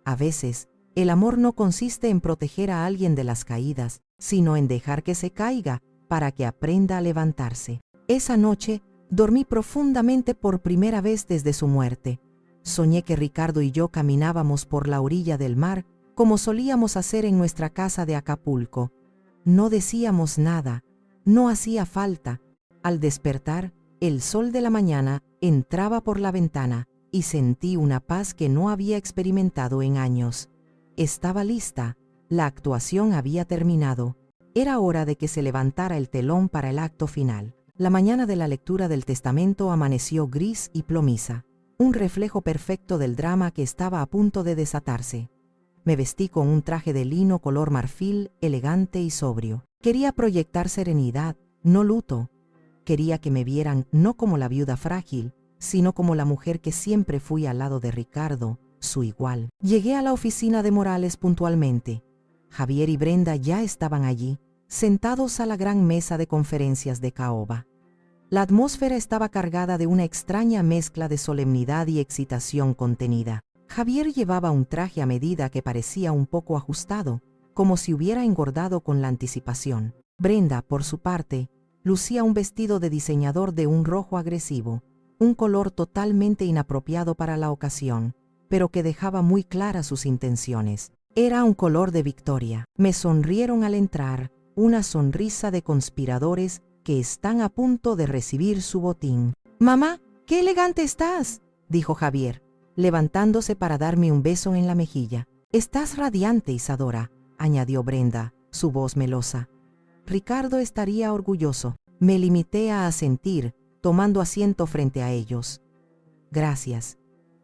A veces, el amor no consiste en proteger a alguien de las caídas, sino en dejar que se caiga para que aprenda a levantarse. Esa noche, dormí profundamente por primera vez desde su muerte. Soñé que Ricardo y yo caminábamos por la orilla del mar, como solíamos hacer en nuestra casa de Acapulco. No decíamos nada, no hacía falta. Al despertar, el sol de la mañana entraba por la ventana y sentí una paz que no había experimentado en años. Estaba lista, la actuación había terminado. Era hora de que se levantara el telón para el acto final. La mañana de la lectura del testamento amaneció gris y plomiza, un reflejo perfecto del drama que estaba a punto de desatarse. Me vestí con un traje de lino color marfil, elegante y sobrio. Quería proyectar serenidad, no luto. Quería que me vieran no como la viuda frágil, sino como la mujer que siempre fui al lado de Ricardo, su igual. Llegué a la oficina de Morales puntualmente. Javier y Brenda ya estaban allí, sentados a la gran mesa de conferencias de caoba. La atmósfera estaba cargada de una extraña mezcla de solemnidad y excitación contenida. Javier llevaba un traje a medida que parecía un poco ajustado, como si hubiera engordado con la anticipación. Brenda, por su parte, lucía un vestido de diseñador de un rojo agresivo, un color totalmente inapropiado para la ocasión, pero que dejaba muy claras sus intenciones. Era un color de victoria. Me sonrieron al entrar, una sonrisa de conspiradores que están a punto de recibir su botín. «Mamá, qué elegante estás», dijo Javier, levantándose para darme un beso en la mejilla. «Estás radiante, Isadora», añadió Brenda, su voz melosa. Ricardo estaría orgulloso. Me limité a asentir, tomando asiento frente a ellos. «Gracias».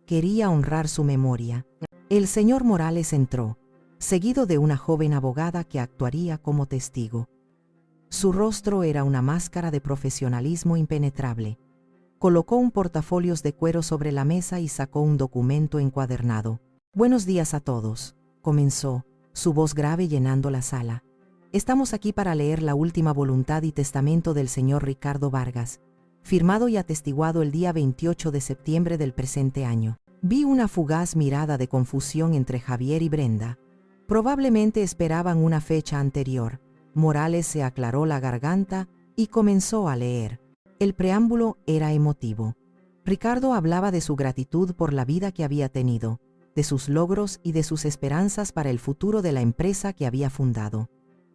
Quería honrar su memoria. El señor Morales entró, seguido de una joven abogada que actuaría como testigo. Su rostro era una máscara de profesionalismo impenetrable. Colocó un portafolios de cuero sobre la mesa y sacó un documento encuadernado. «Buenos días a todos», comenzó, su voz grave llenando la sala. «Estamos aquí para leer la última voluntad y testamento del señor Ricardo Vargas, firmado y atestiguado el día 28 de septiembre del presente año». Vi una fugaz mirada de confusión entre Javier y Brenda. Probablemente esperaban una fecha anterior. Morales se aclaró la garganta y comenzó a leer. El preámbulo era emotivo. Ricardo hablaba de su gratitud por la vida que había tenido, de sus logros y de sus esperanzas para el futuro de la empresa que había fundado.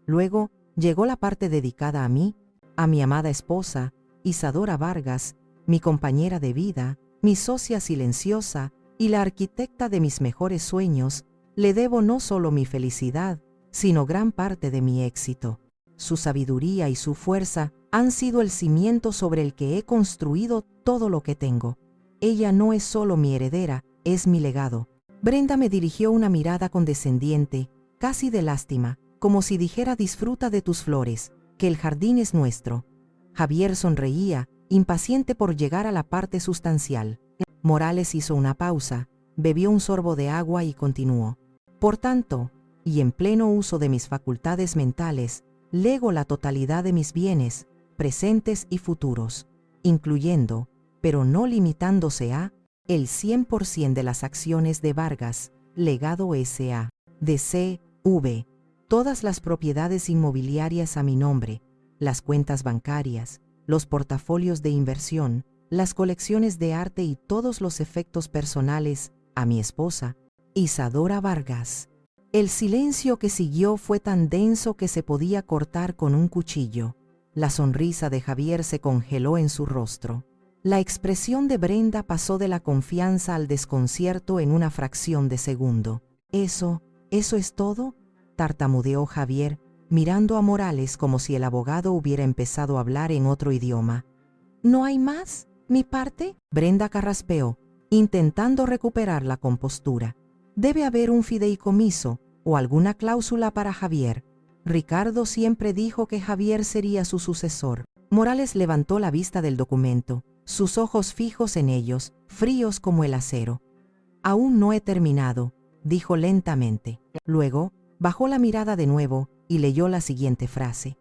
Luego llegó la parte dedicada a mí, a mi amada esposa, Isadora Vargas, mi compañera de vida, mi socia silenciosa y la arquitecta de mis mejores sueños. Le debo no solo mi felicidad, sino gran parte de mi éxito. Su sabiduría y su fuerza han sido el cimiento sobre el que he construido todo lo que tengo. Ella no es solo mi heredera, es mi legado. Brenda me dirigió una mirada condescendiente, casi de lástima, como si dijera: disfruta de tus flores, que el jardín es nuestro. Javier sonreía, impaciente por llegar a la parte sustancial. Morales hizo una pausa, bebió un sorbo de agua y continuó. Por tanto, y en pleno uso de mis facultades mentales, lego la totalidad de mis bienes, presentes y futuros, incluyendo, pero no limitándose a, el 100% de las acciones de Vargas, Legado S.A., de C.V., todas las propiedades inmobiliarias a mi nombre, las cuentas bancarias, los portafolios de inversión, las colecciones de arte y todos los efectos personales, a mi esposa, Isadora Vargas. El silencio que siguió fue tan denso que se podía cortar con un cuchillo. La sonrisa de Javier se congeló en su rostro. La expresión de Brenda pasó de la confianza al desconcierto en una fracción de segundo. ¿Eso es todo?», tartamudeó Javier, mirando a Morales como si el abogado hubiera empezado a hablar en otro idioma. «¿No hay más? ¿Mi parte?», Brenda carraspeó, intentando recuperar la compostura. «Debe haber un fideicomiso o alguna cláusula para Javier. Ricardo siempre dijo que Javier sería su sucesor». Morales levantó la vista del documento, sus ojos fijos en ellos, fríos como el acero. «Aún no he terminado», dijo lentamente. Luego, bajó la mirada de nuevo y leyó la siguiente frase.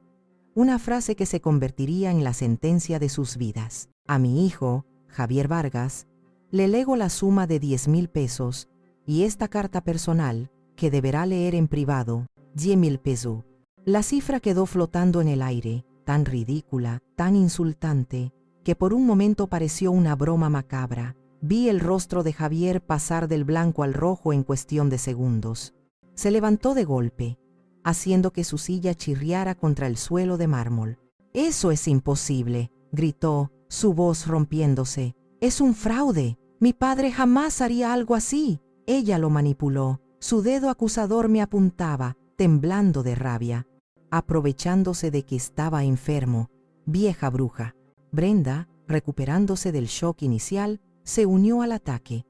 Una frase que se convertiría en la sentencia de sus vidas. «A mi hijo, Javier Vargas, le lego la suma de 10,000 pesos y esta carta personal, que deberá leer en privado, 10,000 pesos». La cifra quedó flotando en el aire, tan ridícula, tan insultante, que por un momento pareció una broma macabra. Vi el rostro de Javier pasar del blanco al rojo en cuestión de segundos. Se levantó de golpe, haciendo que su silla chirriara contra el suelo de mármol. «Eso es imposible», gritó, su voz rompiéndose. «Es un fraude. Mi padre jamás haría algo así». Ella lo manipuló. Su dedo acusador me apuntaba, temblando de rabia. aprovechándose de que estaba enfermo. Vieja bruja. Brenda, recuperándose del shock inicial, se unió al ataque.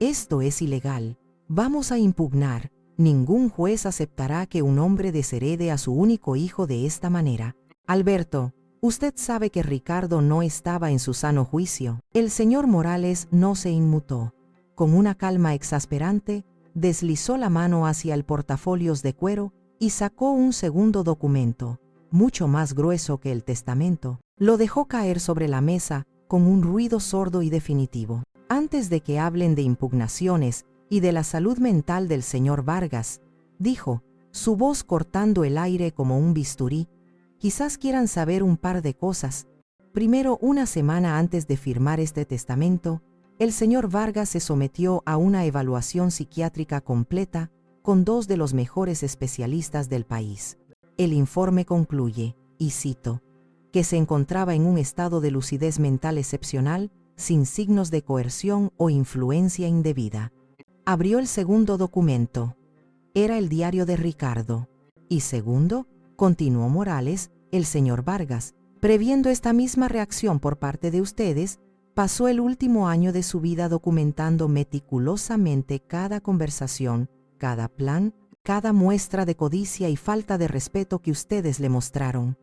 Esto es ilegal. Vamos a impugnar. Ningún juez aceptará que un hombre desherede a su único hijo de esta manera. Alberto, usted sabe que Ricardo no estaba en su sano juicio. El señor Morales no se inmutó. Con una calma exasperante, deslizó la mano hacia el portafolios de cuero y sacó un segundo documento, mucho más grueso que el testamento. Lo dejó caer sobre la mesa con un ruido sordo y definitivo. Antes de que hablen de impugnaciones y de la salud mental del señor Vargas, dijo, su voz cortando el aire como un bisturí, quizás quieran saber un par de cosas. Primero, una semana antes de firmar este testamento, el señor Vargas se sometió a una evaluación psiquiátrica completa con 2 de los mejores especialistas del país. El informe concluye, y cito, que se encontraba en un estado de lucidez mental excepcional, sin signos de coerción o influencia indebida. Abrió el segundo documento. Era el diario de Ricardo. Y segundo, continuó Morales, el señor Vargas, previendo esta misma reacción por parte de ustedes, pasó el último año de su vida documentando meticulosamente cada conversación, cada plan, cada muestra de codicia y falta de respeto que ustedes le mostraron.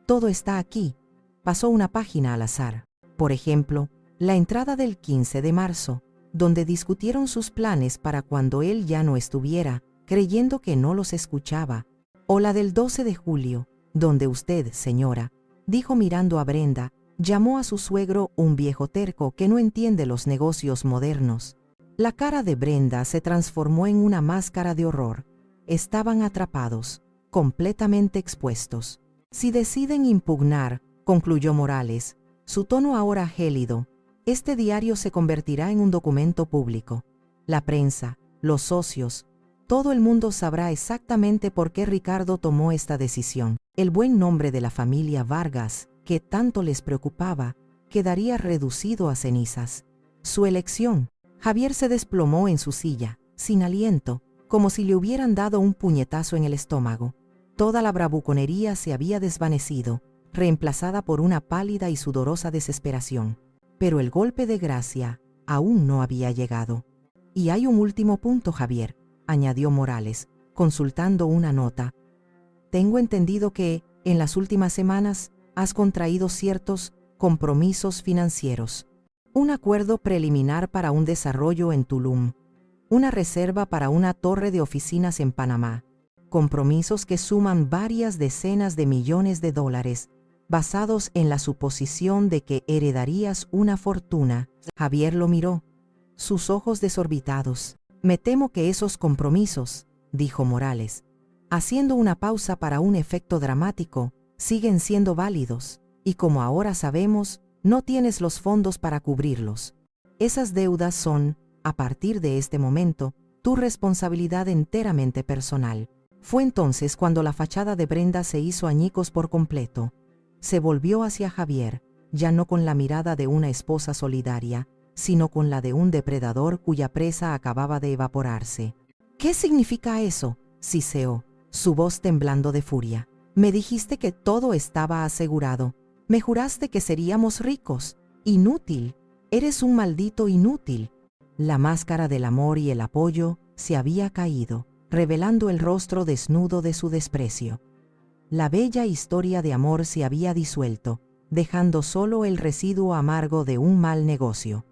Todo está aquí. Pasó una página al azar. Por ejemplo, la entrada del 15 de marzo, donde discutieron sus planes para cuando él ya no estuviera, creyendo que no los escuchaba, o la del 12 de julio, donde usted, señora, dijo mirando a Brenda, llamó a su suegro un viejo terco que no entiende los negocios modernos. La cara de Brenda se transformó en una máscara de horror. Estaban atrapados, completamente expuestos. Si deciden impugnar, concluyó Morales, su tono ahora gélido, este diario se convertirá en un documento público. La prensa, los socios, todo el mundo sabrá exactamente por qué Ricardo tomó esta decisión. El buen nombre de la familia Vargas, que tanto les preocupaba, quedaría reducido a cenizas. Su elección. Javier se desplomó en su silla, sin aliento, como si le hubieran dado un puñetazo en el estómago. Toda la bravuconería se había desvanecido, reemplazada por una pálida y sudorosa desesperación. Pero el golpe de gracia aún no había llegado. Y hay un último punto, Javier, añadió Morales, consultando una nota. Tengo entendido que, en las últimas semanas, has contraído ciertos compromisos financieros. Un acuerdo preliminar para un desarrollo en Tulum. Una reserva para una torre de oficinas en Panamá. Compromisos que suman varias decenas de millones de dólares, basados en la suposición de que heredarías una fortuna. Javier lo miró, sus ojos desorbitados. Me temo que esos compromisos, dijo Morales, haciendo una pausa para un efecto dramático, siguen siendo válidos, y como ahora sabemos, no tienes los fondos para cubrirlos. Esas deudas son, a partir de este momento, tu responsabilidad enteramente personal. Fue entonces cuando la fachada de Brenda se hizo añicos por completo. Se volvió hacia Javier, ya no con la mirada de una esposa solidaria, sino con la de un depredador cuya presa acababa de evaporarse. ¿Qué significa eso?, siseó, su voz temblando de furia. Me dijiste que todo estaba asegurado. Me juraste que seríamos ricos. Inútil. Eres un maldito inútil. La máscara del amor y el apoyo se había caído, revelando el rostro desnudo de su desprecio. La bella historia de amor se había disuelto, dejando solo el residuo amargo de un mal negocio.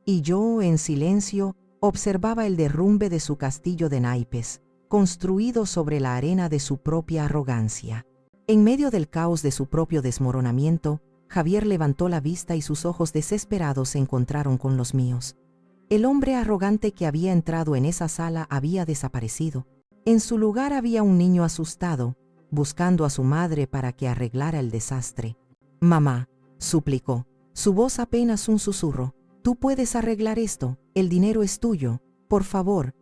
Y yo, en silencio, observaba el derrumbe de su castillo de naipes, construido sobre la arena de su propia arrogancia. En medio del caos de su propio desmoronamiento, Javier levantó la vista y sus ojos desesperados se encontraron con los míos. El hombre arrogante que había entrado en esa sala había desaparecido. En su lugar había un niño asustado, buscando a su madre para que arreglara el desastre. «Mamá», suplicó, su voz apenas un susurro, «tú puedes arreglar esto, el dinero es tuyo, por favor.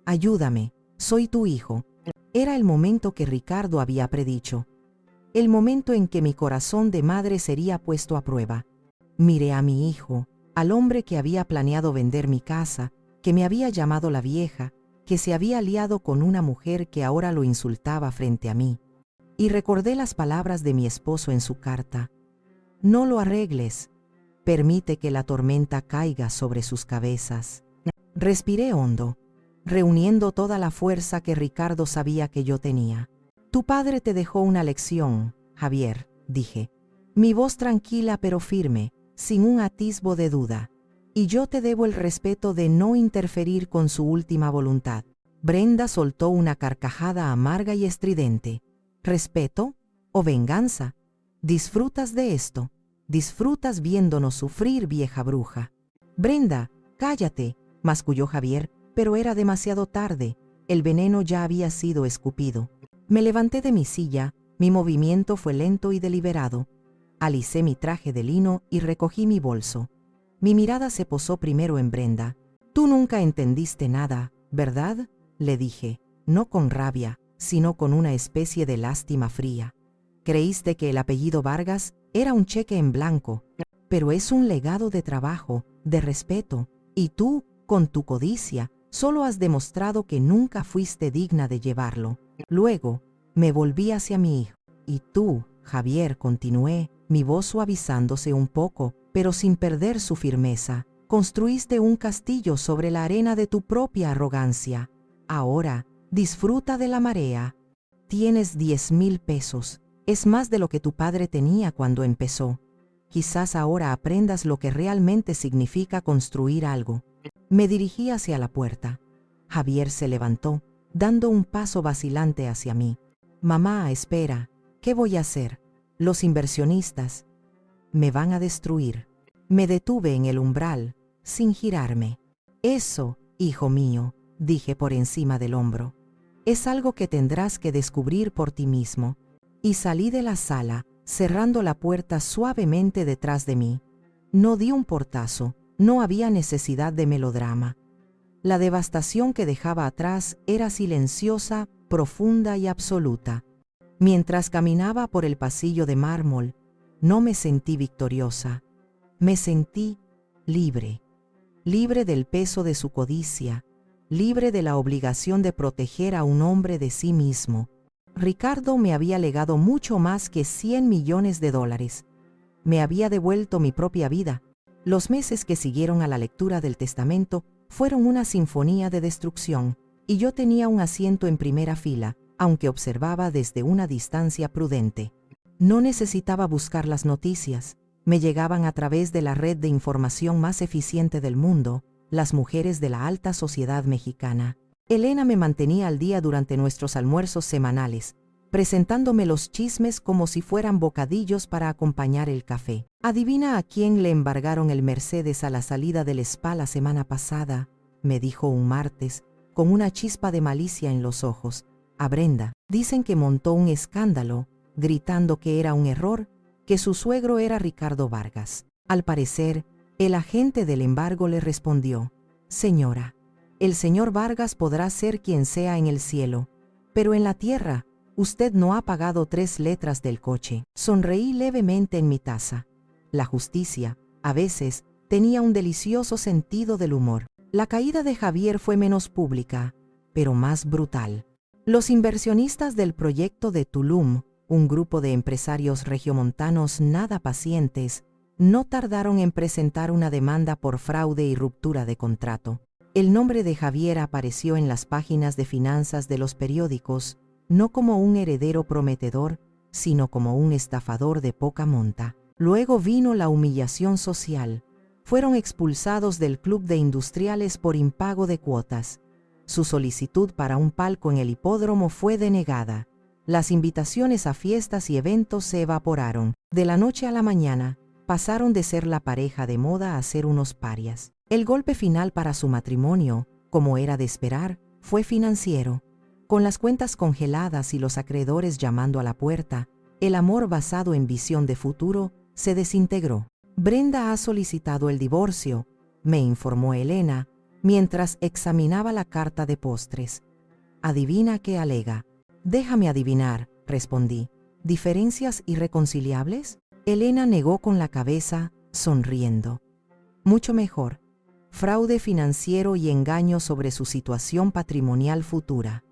Ayúdame, soy tu hijo». Era el momento que Ricardo había predicho. El momento en que mi corazón de madre sería puesto a prueba. Miré a mi hijo, al hombre que había planeado vender mi casa, que me había llamado la vieja, que se había aliado con una mujer que ahora lo insultaba frente a mí. y recordé las palabras de mi esposo en su carta. No lo arregles. Permite que la tormenta caiga sobre sus cabezas. Respiré hondo, reuniendo toda la fuerza que Ricardo sabía que yo tenía. Tu padre te dejó una lección, Javier, dije. Mi voz tranquila pero firme, sin un atisbo de duda. Y yo te debo el respeto de no interferir con su última voluntad. Brenda soltó una carcajada amarga y estridente. ¿Respeto o venganza? ¿Disfrutas de esto? ¿Disfrutas viéndonos sufrir, vieja bruja? Brenda, cállate, masculló Javier, pero era demasiado tarde. El veneno ya había sido escupido. Me levanté de mi silla, mi movimiento fue lento y deliberado. Alicé mi traje de lino y recogí mi bolso. Mi mirada se posó primero en Brenda. Tú nunca entendiste nada, ¿verdad? Le dije, no con rabia, sino con una especie de lástima fría. Creíste que el apellido Vargas era un cheque en blanco, pero es un legado de trabajo, de respeto, y tú, con tu codicia, solo has demostrado que nunca fuiste digna de llevarlo. Luego, me volví hacia mi hijo. Y tú, Javier, continué, mi voz suavizándose un poco, pero sin perder su firmeza, construiste un castillo sobre la arena de tu propia arrogancia. Ahora, disfruta de la marea. Tienes 10,000 pesos. Es más de lo que tu padre tenía cuando empezó. Quizás ahora aprendas lo que realmente significa construir algo. Me dirigí hacia la puerta. Javier se levantó, dando un paso vacilante hacia mí. Mamá, espera. ¿Qué voy a hacer? Los inversionistas me van a destruir. Me detuve en el umbral, sin girarme. Eso, hijo mío, dije por encima del hombro, es algo que tendrás que descubrir por ti mismo. Y salí de la sala, cerrando la puerta suavemente detrás de mí. No di un portazo, no había necesidad de melodrama. La devastación que dejaba atrás era silenciosa, profunda y absoluta. Mientras caminaba por el pasillo de mármol, no me sentí victoriosa. Me sentí libre. Libre del peso de su codicia, libre de la obligación de proteger a un hombre de sí mismo. Ricardo me había legado mucho más que 100 millones de dólares. Me había devuelto mi propia vida. Los meses que siguieron a la lectura del testamento fueron una sinfonía de destrucción, y yo tenía un asiento en primera fila, aunque observaba desde una distancia prudente. No necesitaba buscar las noticias. Me llegaban a través de la red de información más eficiente del mundo, las mujeres de la alta sociedad mexicana. Elena me mantenía al día durante nuestros almuerzos semanales, presentándome los chismes como si fueran bocadillos para acompañar el café. «¿Adivina a quién le embargaron el Mercedes a la salida del spa la semana pasada?», me dijo un martes, con una chispa de malicia en los ojos. «A Brenda. Dicen que montó un escándalo, gritando que era un error, que su suegro era Ricardo Vargas». Al parecer, el agente del embargo le respondió: «Señora, el señor Vargas podrá ser quien sea en el cielo, pero en la tierra, usted no ha pagado 3 letras del coche». Sonreí levemente en mi taza. La justicia, a veces, tenía un delicioso sentido del humor. La caída de Javier fue menos pública, pero más brutal. Los inversionistas del proyecto de Tulum, un grupo de empresarios regiomontanos nada pacientes, no tardaron en presentar una demanda por fraude y ruptura de contrato. El nombre de Javier apareció en las páginas de finanzas de los periódicos, no como un heredero prometedor, sino como un estafador de poca monta. Luego vino la humillación social. Fueron expulsados del club de industriales por impago de cuotas. Su solicitud para un palco en el hipódromo fue denegada. Las invitaciones a fiestas y eventos se evaporaron. De la noche a la mañana, pasaron de ser la pareja de moda a ser unos parias. El golpe final para su matrimonio, como era de esperar, fue financiero. Con las cuentas congeladas y los acreedores llamando a la puerta, el amor basado en visión de futuro se desintegró. Brenda ha solicitado el divorcio, me informó Elena, mientras examinaba la carta de postres. ¿Adivina qué alega? Déjame adivinar, respondí. ¿Diferencias irreconciliables? Elena negó con la cabeza, sonriendo. Mucho mejor. Fraude financiero y engaño sobre su situación patrimonial futura.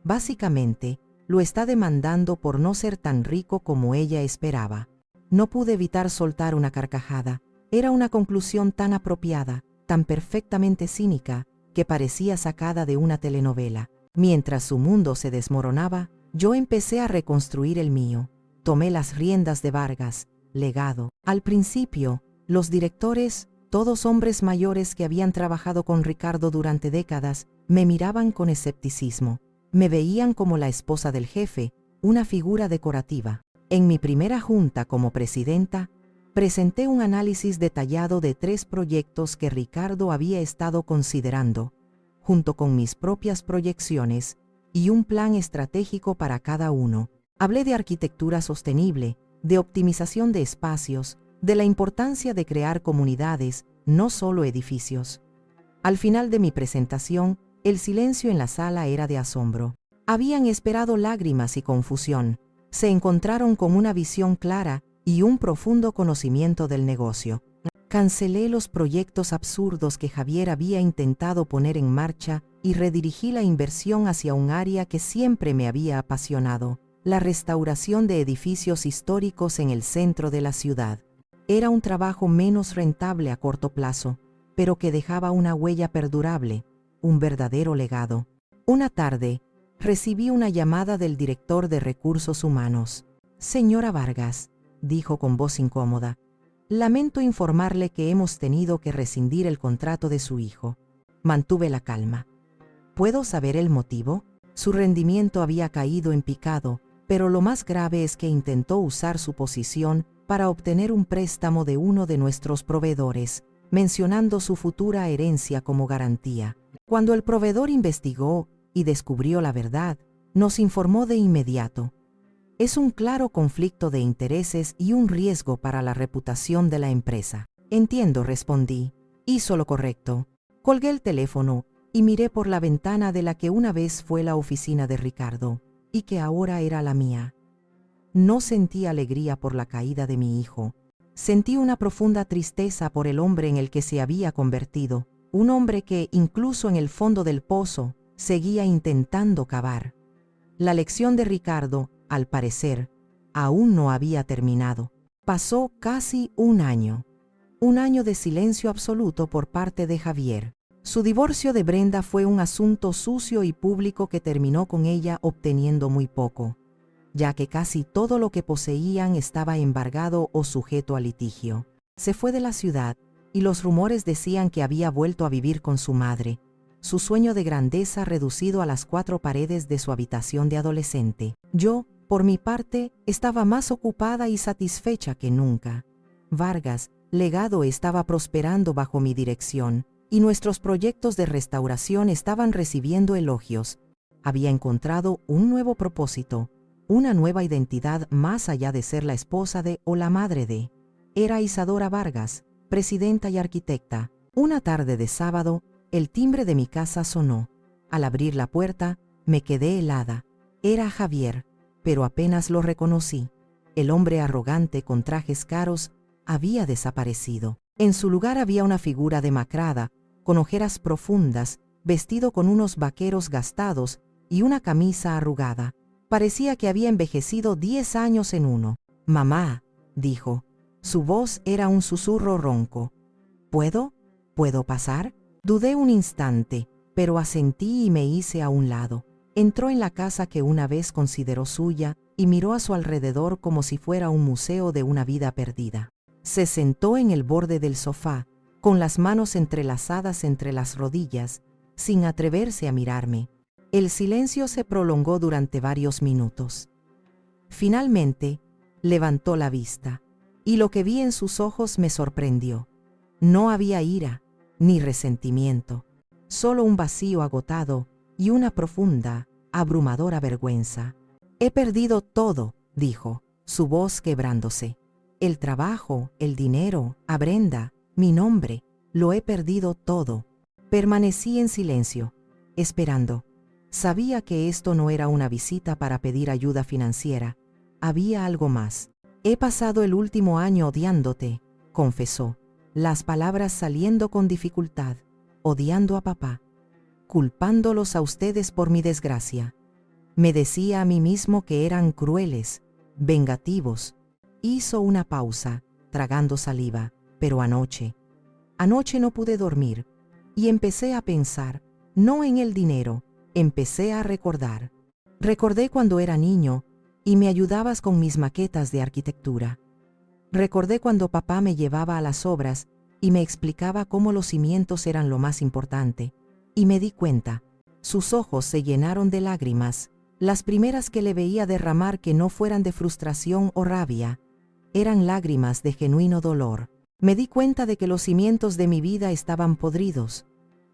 Básicamente, Lo está demandando por no ser tan rico como ella esperaba. No pude evitar soltar una carcajada. Era una conclusión tan apropiada, tan perfectamente cínica, que parecía sacada de una telenovela. Mientras su mundo se desmoronaba, yo empecé a reconstruir el mío. Tomé las riendas de Vargas, Legado. Al principio, los directores, todos hombres mayores que habían trabajado con Ricardo durante décadas, me miraban con escepticismo. Me veían como la esposa del jefe, una figura decorativa. En mi primera junta como presidenta, presenté un análisis detallado de 3 proyectos que Ricardo había estado considerando, junto con mis propias proyecciones, y un plan estratégico para cada uno. Hablé de arquitectura sostenible, de optimización de espacios, de la importancia de crear comunidades, no solo edificios. Al final de mi presentación, el silencio en la sala era de asombro. Habían esperado lágrimas y confusión. Se encontraron con una visión clara y un profundo conocimiento del negocio. Cancelé los proyectos absurdos que Javier había intentado poner en marcha y redirigí la inversión hacia un área que siempre me había apasionado: la restauración de edificios históricos en el centro de la ciudad. Era un trabajo menos rentable a corto plazo, pero que dejaba una huella perdurable, un verdadero legado. Una tarde, recibí una llamada del director de Recursos Humanos. «Señora Vargas», dijo con voz incómoda, «lamento informarle que hemos tenido que rescindir el contrato de su hijo». Mantuve la calma. ¿Puedo saber el motivo? Su rendimiento había caído en picado, pero lo más grave es que intentó usar su posición para obtener un préstamo de uno de nuestros proveedores, mencionando su futura herencia como garantía. Cuando el proveedor investigó y descubrió la verdad, nos informó de inmediato. Es un claro conflicto de intereses y un riesgo para la reputación de la empresa. Entiendo, respondí. Hizo lo correcto. Colgué el teléfono y miré por la ventana de la que una vez fue la oficina de Ricardo, y que ahora era la mía. No sentí alegría por la caída de mi hijo. Sentí una profunda tristeza por el hombre en el que se había convertido, un hombre que, incluso en el fondo del pozo, seguía intentando cavar. La lección de Ricardo, al parecer, aún no había terminado. Pasó casi un año de silencio absoluto por parte de Javier. Su divorcio de Brenda fue un asunto sucio y público que terminó con ella obteniendo muy poco, ya que casi todo lo que poseían estaba embargado o sujeto a litigio. Se fue de la ciudad, y los rumores decían que había vuelto a vivir con su madre, su sueño de grandeza reducido a las 4 paredes de su habitación de adolescente. Yo, por mi parte, estaba más ocupada y satisfecha que nunca. Vargas, Legado estaba prosperando bajo mi dirección, y nuestros proyectos de restauración estaban recibiendo elogios. Había encontrado un nuevo propósito, una nueva identidad más allá de ser la esposa de o la madre de. Era Isadora Vargas, presidenta y arquitecta. Una tarde de sábado, el timbre de mi casa sonó. Al abrir la puerta, me quedé helada. Era Javier, pero apenas lo reconocí. El hombre arrogante con trajes caros había desaparecido. En su lugar había una figura demacrada, con ojeras profundas, vestido con unos vaqueros gastados y una camisa arrugada. Parecía que había envejecido 10 años en uno. «Mamá», dijo. Su voz era un susurro ronco. ¿Puedo pasar? Dudé un instante, pero asentí y me hice a un lado. Entró en la casa que una vez consideró suya y miró a su alrededor como si fuera un museo de una vida perdida. Se sentó en el borde del sofá, con las manos entrelazadas entre las rodillas, sin atreverse a mirarme. El silencio se prolongó durante varios minutos. Finalmente, levantó la vista, y lo que vi en sus ojos me sorprendió. No había ira, ni resentimiento, solo un vacío agotado y una profunda, abrumadora vergüenza. «He perdido todo», dijo, su voz quebrándose. «El trabajo, el dinero, a Brenda, mi nombre, lo he perdido todo». Permanecí en silencio, esperando. Sabía que esto no era una visita para pedir ayuda financiera. Había algo más. «He pasado el último año odiándote», confesó, las palabras saliendo con dificultad, «odiando a papá, culpándolos a ustedes por mi desgracia». Me decía a mí mismo que eran crueles, vengativos. Hizo una pausa, tragando saliva, pero anoche no pude dormir, y empecé a pensar, no en el dinero, empecé a recordar. Recordé cuando era niño, y me ayudabas con mis maquetas de arquitectura. Recordé cuando papá me llevaba a las obras, y me explicaba cómo los cimientos eran lo más importante, y me di cuenta. Sus ojos se llenaron de lágrimas, las primeras que le veía derramar que no fueran de frustración o rabia, eran lágrimas de genuino dolor. Me di cuenta de que los cimientos de mi vida estaban podridos,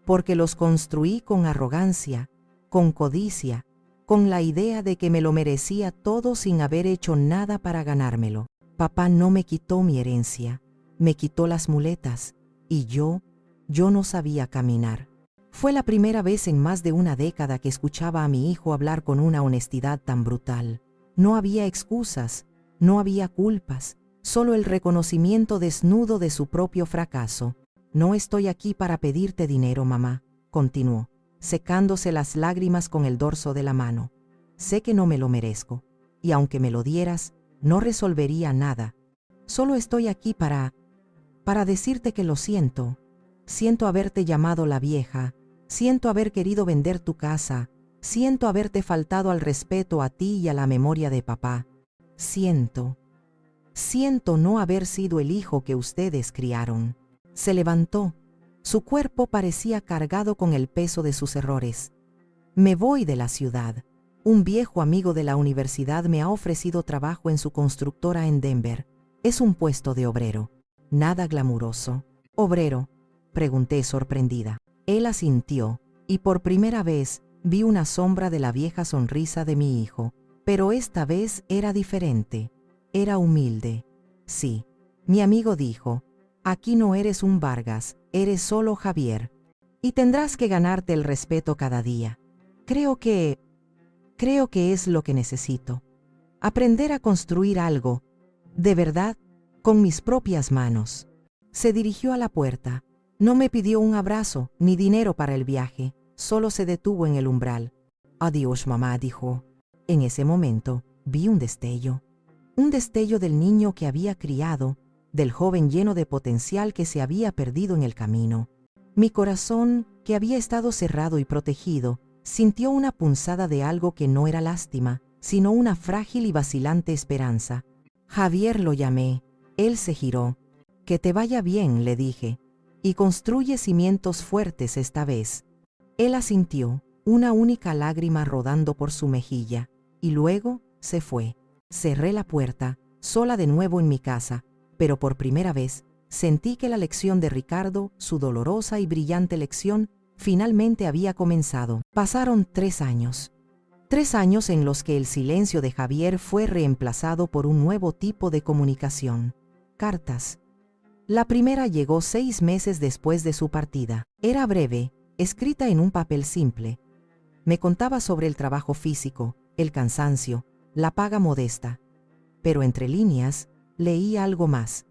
porque los construí con arrogancia, con codicia, con la idea de que me lo merecía todo sin haber hecho nada para ganármelo. Papá no me quitó mi herencia, me quitó las muletas, y yo no sabía caminar. Fue la primera vez en más de una década que escuchaba a mi hijo hablar con una honestidad tan brutal. No había excusas, no había culpas, solo el reconocimiento desnudo de su propio fracaso. No estoy aquí para pedirte dinero, mamá, continuó, secándose las lágrimas con el dorso de la mano. Sé que no me lo merezco, y aunque me lo dieras, no resolvería nada. Solo estoy aquí para decirte que lo siento. Siento haberte llamado la vieja, siento haber querido vender tu casa, siento haberte faltado al respeto a ti y a la memoria de papá. Siento no haber sido el hijo que ustedes criaron. Se levantó. Su cuerpo parecía cargado con el peso de sus errores. Me voy de la ciudad. Un viejo amigo de la universidad me ha ofrecido trabajo en su constructora en Denver. Es un puesto de obrero. Nada glamuroso. ¿Obrero?, pregunté sorprendida. Él asintió, y por primera vez vi una sombra de la vieja sonrisa de mi hijo. Pero esta vez era diferente. Era humilde. Sí, mi amigo dijo, aquí no eres un Vargas, eres solo Javier. Y tendrás que ganarte el respeto cada día. Creo que es lo que necesito. Aprender a construir algo, de verdad, con mis propias manos. Se dirigió a la puerta. No me pidió un abrazo ni dinero para el viaje, solo se detuvo en el umbral. Adiós, mamá, dijo. En ese momento, vi un destello del niño que había criado, del joven lleno de potencial que se había perdido en el camino. Mi corazón, que había estado cerrado y protegido, sintió una punzada de algo que no era lástima, sino una frágil y vacilante esperanza. Javier, lo llamé. Él se giró. Que te vaya bien, le dije, y construye cimientos fuertes esta vez. Él asintió, una única lágrima rodando por su mejilla, y luego se fue. Cerré la puerta, sola de nuevo en mi casa, pero por primera vez sentí que la lección de Ricardo, su dolorosa y brillante lección, finalmente había comenzado. Pasaron 3 años. 3 años en los que el silencio de Javier fue reemplazado por un nuevo tipo de comunicación. Cartas. La primera llegó 6 meses después de su partida. Era breve, escrita en un papel simple. Me contaba sobre el trabajo físico, el cansancio, la paga modesta. Pero entre líneas, leí algo más.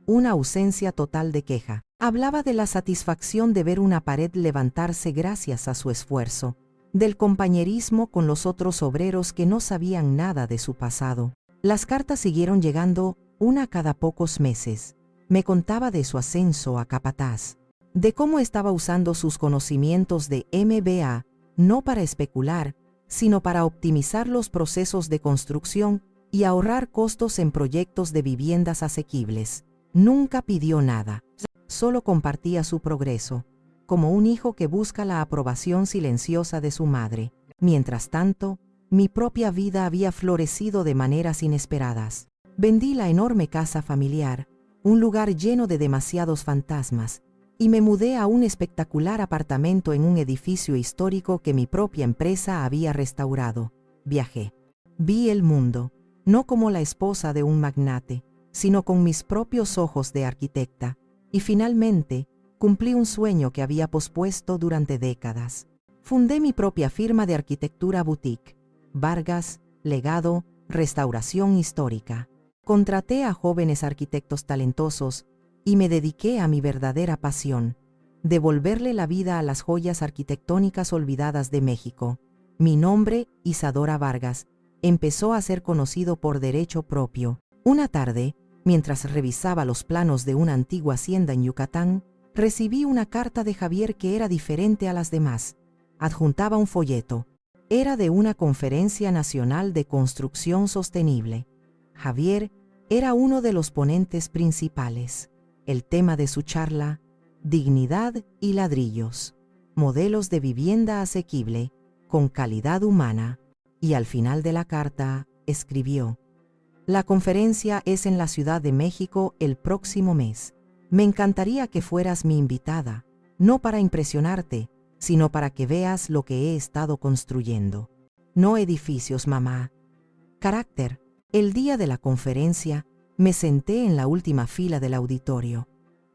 Una ausencia total de queja. Hablaba de la satisfacción de ver una pared levantarse gracias a su esfuerzo, del compañerismo con los otros obreros que no sabían nada de su pasado. Las cartas siguieron llegando, una cada pocos meses. Me contaba de su ascenso a capataz, de cómo estaba usando sus conocimientos de MBA, no para especular, sino para optimizar los procesos de construcción y ahorrar costos en proyectos de viviendas asequibles. Nunca pidió nada, solo compartía su progreso, como un hijo que busca la aprobación silenciosa de su madre. Mientras tanto, mi propia vida había florecido de maneras inesperadas. Vendí la enorme casa familiar, un lugar lleno de demasiados fantasmas, y me mudé a un espectacular apartamento en un edificio histórico que mi propia empresa había restaurado. Viajé. Vi el mundo, no como la esposa de un magnate, sino con mis propios ojos de arquitecta, y finalmente cumplí un sueño que había pospuesto durante décadas. Fundé mi propia firma de arquitectura boutique, Vargas, Legado, Restauración Histórica. Contraté a jóvenes arquitectos talentosos y me dediqué a mi verdadera pasión, devolverle la vida a las joyas arquitectónicas olvidadas de México. Mi nombre, Isadora Vargas, empezó a ser conocido por derecho propio. Una tarde, mientras revisaba los planos de una antigua hacienda en Yucatán, recibí una carta de Javier que era diferente a las demás. Adjuntaba un folleto. Era de una Conferencia Nacional de Construcción Sostenible. Javier era uno de los ponentes principales. El tema de su charla: dignidad y ladrillos, modelos de vivienda asequible, con calidad humana. Y al final de la carta, escribió: la conferencia es en la Ciudad de México el próximo mes. Me encantaría que fueras mi invitada, no para impresionarte, sino para que veas lo que he estado construyendo. No edificios, mamá. Carácter. El día de la conferencia, me senté en la última fila del auditorio.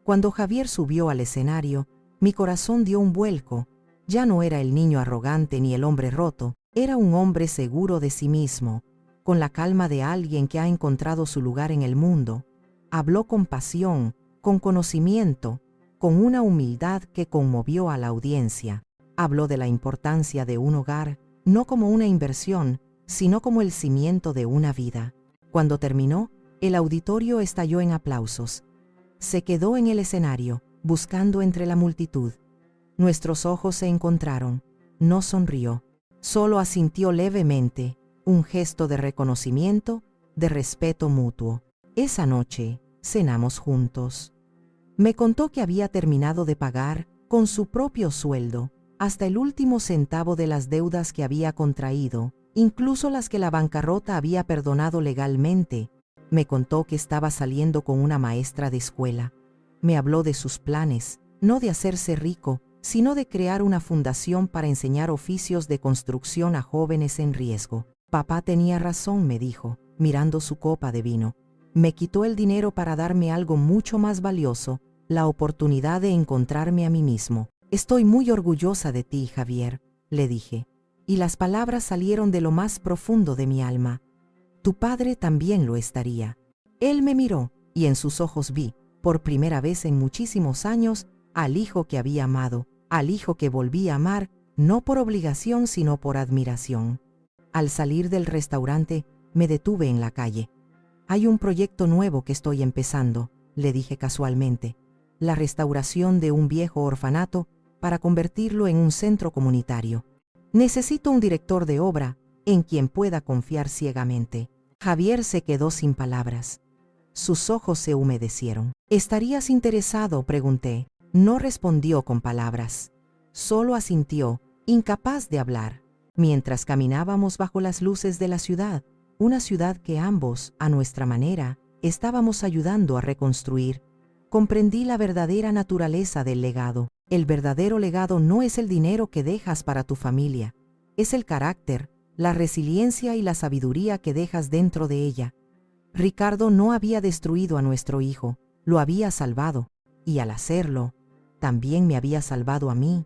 Cuando Javier subió al escenario, mi corazón dio un vuelco. Ya no era el niño arrogante ni el hombre roto, era un hombre seguro de sí mismo, con la calma de alguien que ha encontrado su lugar en el mundo. Habló con pasión, con conocimiento, con una humildad que conmovió a la audiencia. Habló de la importancia de un hogar, no como una inversión, sino como el cimiento de una vida. Cuando terminó, el auditorio estalló en aplausos. Se quedó en el escenario, buscando entre la multitud. Nuestros ojos se encontraron. No sonrió, solo asintió levemente, un gesto de reconocimiento, de respeto mutuo. Esa noche, cenamos juntos. Me contó que había terminado de pagar, con su propio sueldo, hasta el último centavo de las deudas que había contraído, incluso las que la bancarrota había perdonado legalmente. Me contó que estaba saliendo con una maestra de escuela. Me habló de sus planes, no de hacerse rico, sino de crear una fundación para enseñar oficios de construcción a jóvenes en riesgo. Papá tenía razón, me dijo, mirando su copa de vino. Me quitó el dinero para darme algo mucho más valioso, la oportunidad de encontrarme a mí mismo. Estoy muy orgullosa de ti, Javier, le dije, y las palabras salieron de lo más profundo de mi alma. Tu padre también lo estaría. Él me miró, y en sus ojos vi, por primera vez en muchísimos años, al hijo que había amado, al hijo que volví a amar, no por obligación sino por admiración. Al salir del restaurante, me detuve en la calle. Hay un proyecto nuevo que estoy empezando, le dije casualmente. La restauración de un viejo orfanato para convertirlo en un centro comunitario. Necesito un director de obra en quien pueda confiar ciegamente. Javier se quedó sin palabras. Sus ojos se humedecieron. ¿Estarías interesado?, pregunté. No respondió con palabras. Solo asintió, incapaz de hablar. Mientras caminábamos bajo las luces de la ciudad, una ciudad que ambos, a nuestra manera, estábamos ayudando a reconstruir, comprendí la verdadera naturaleza del legado. El verdadero legado no es el dinero que dejas para tu familia, es el carácter, la resiliencia y la sabiduría que dejas dentro de ella. Ricardo no había destruido a nuestro hijo, lo había salvado, y al hacerlo, también me había salvado a mí.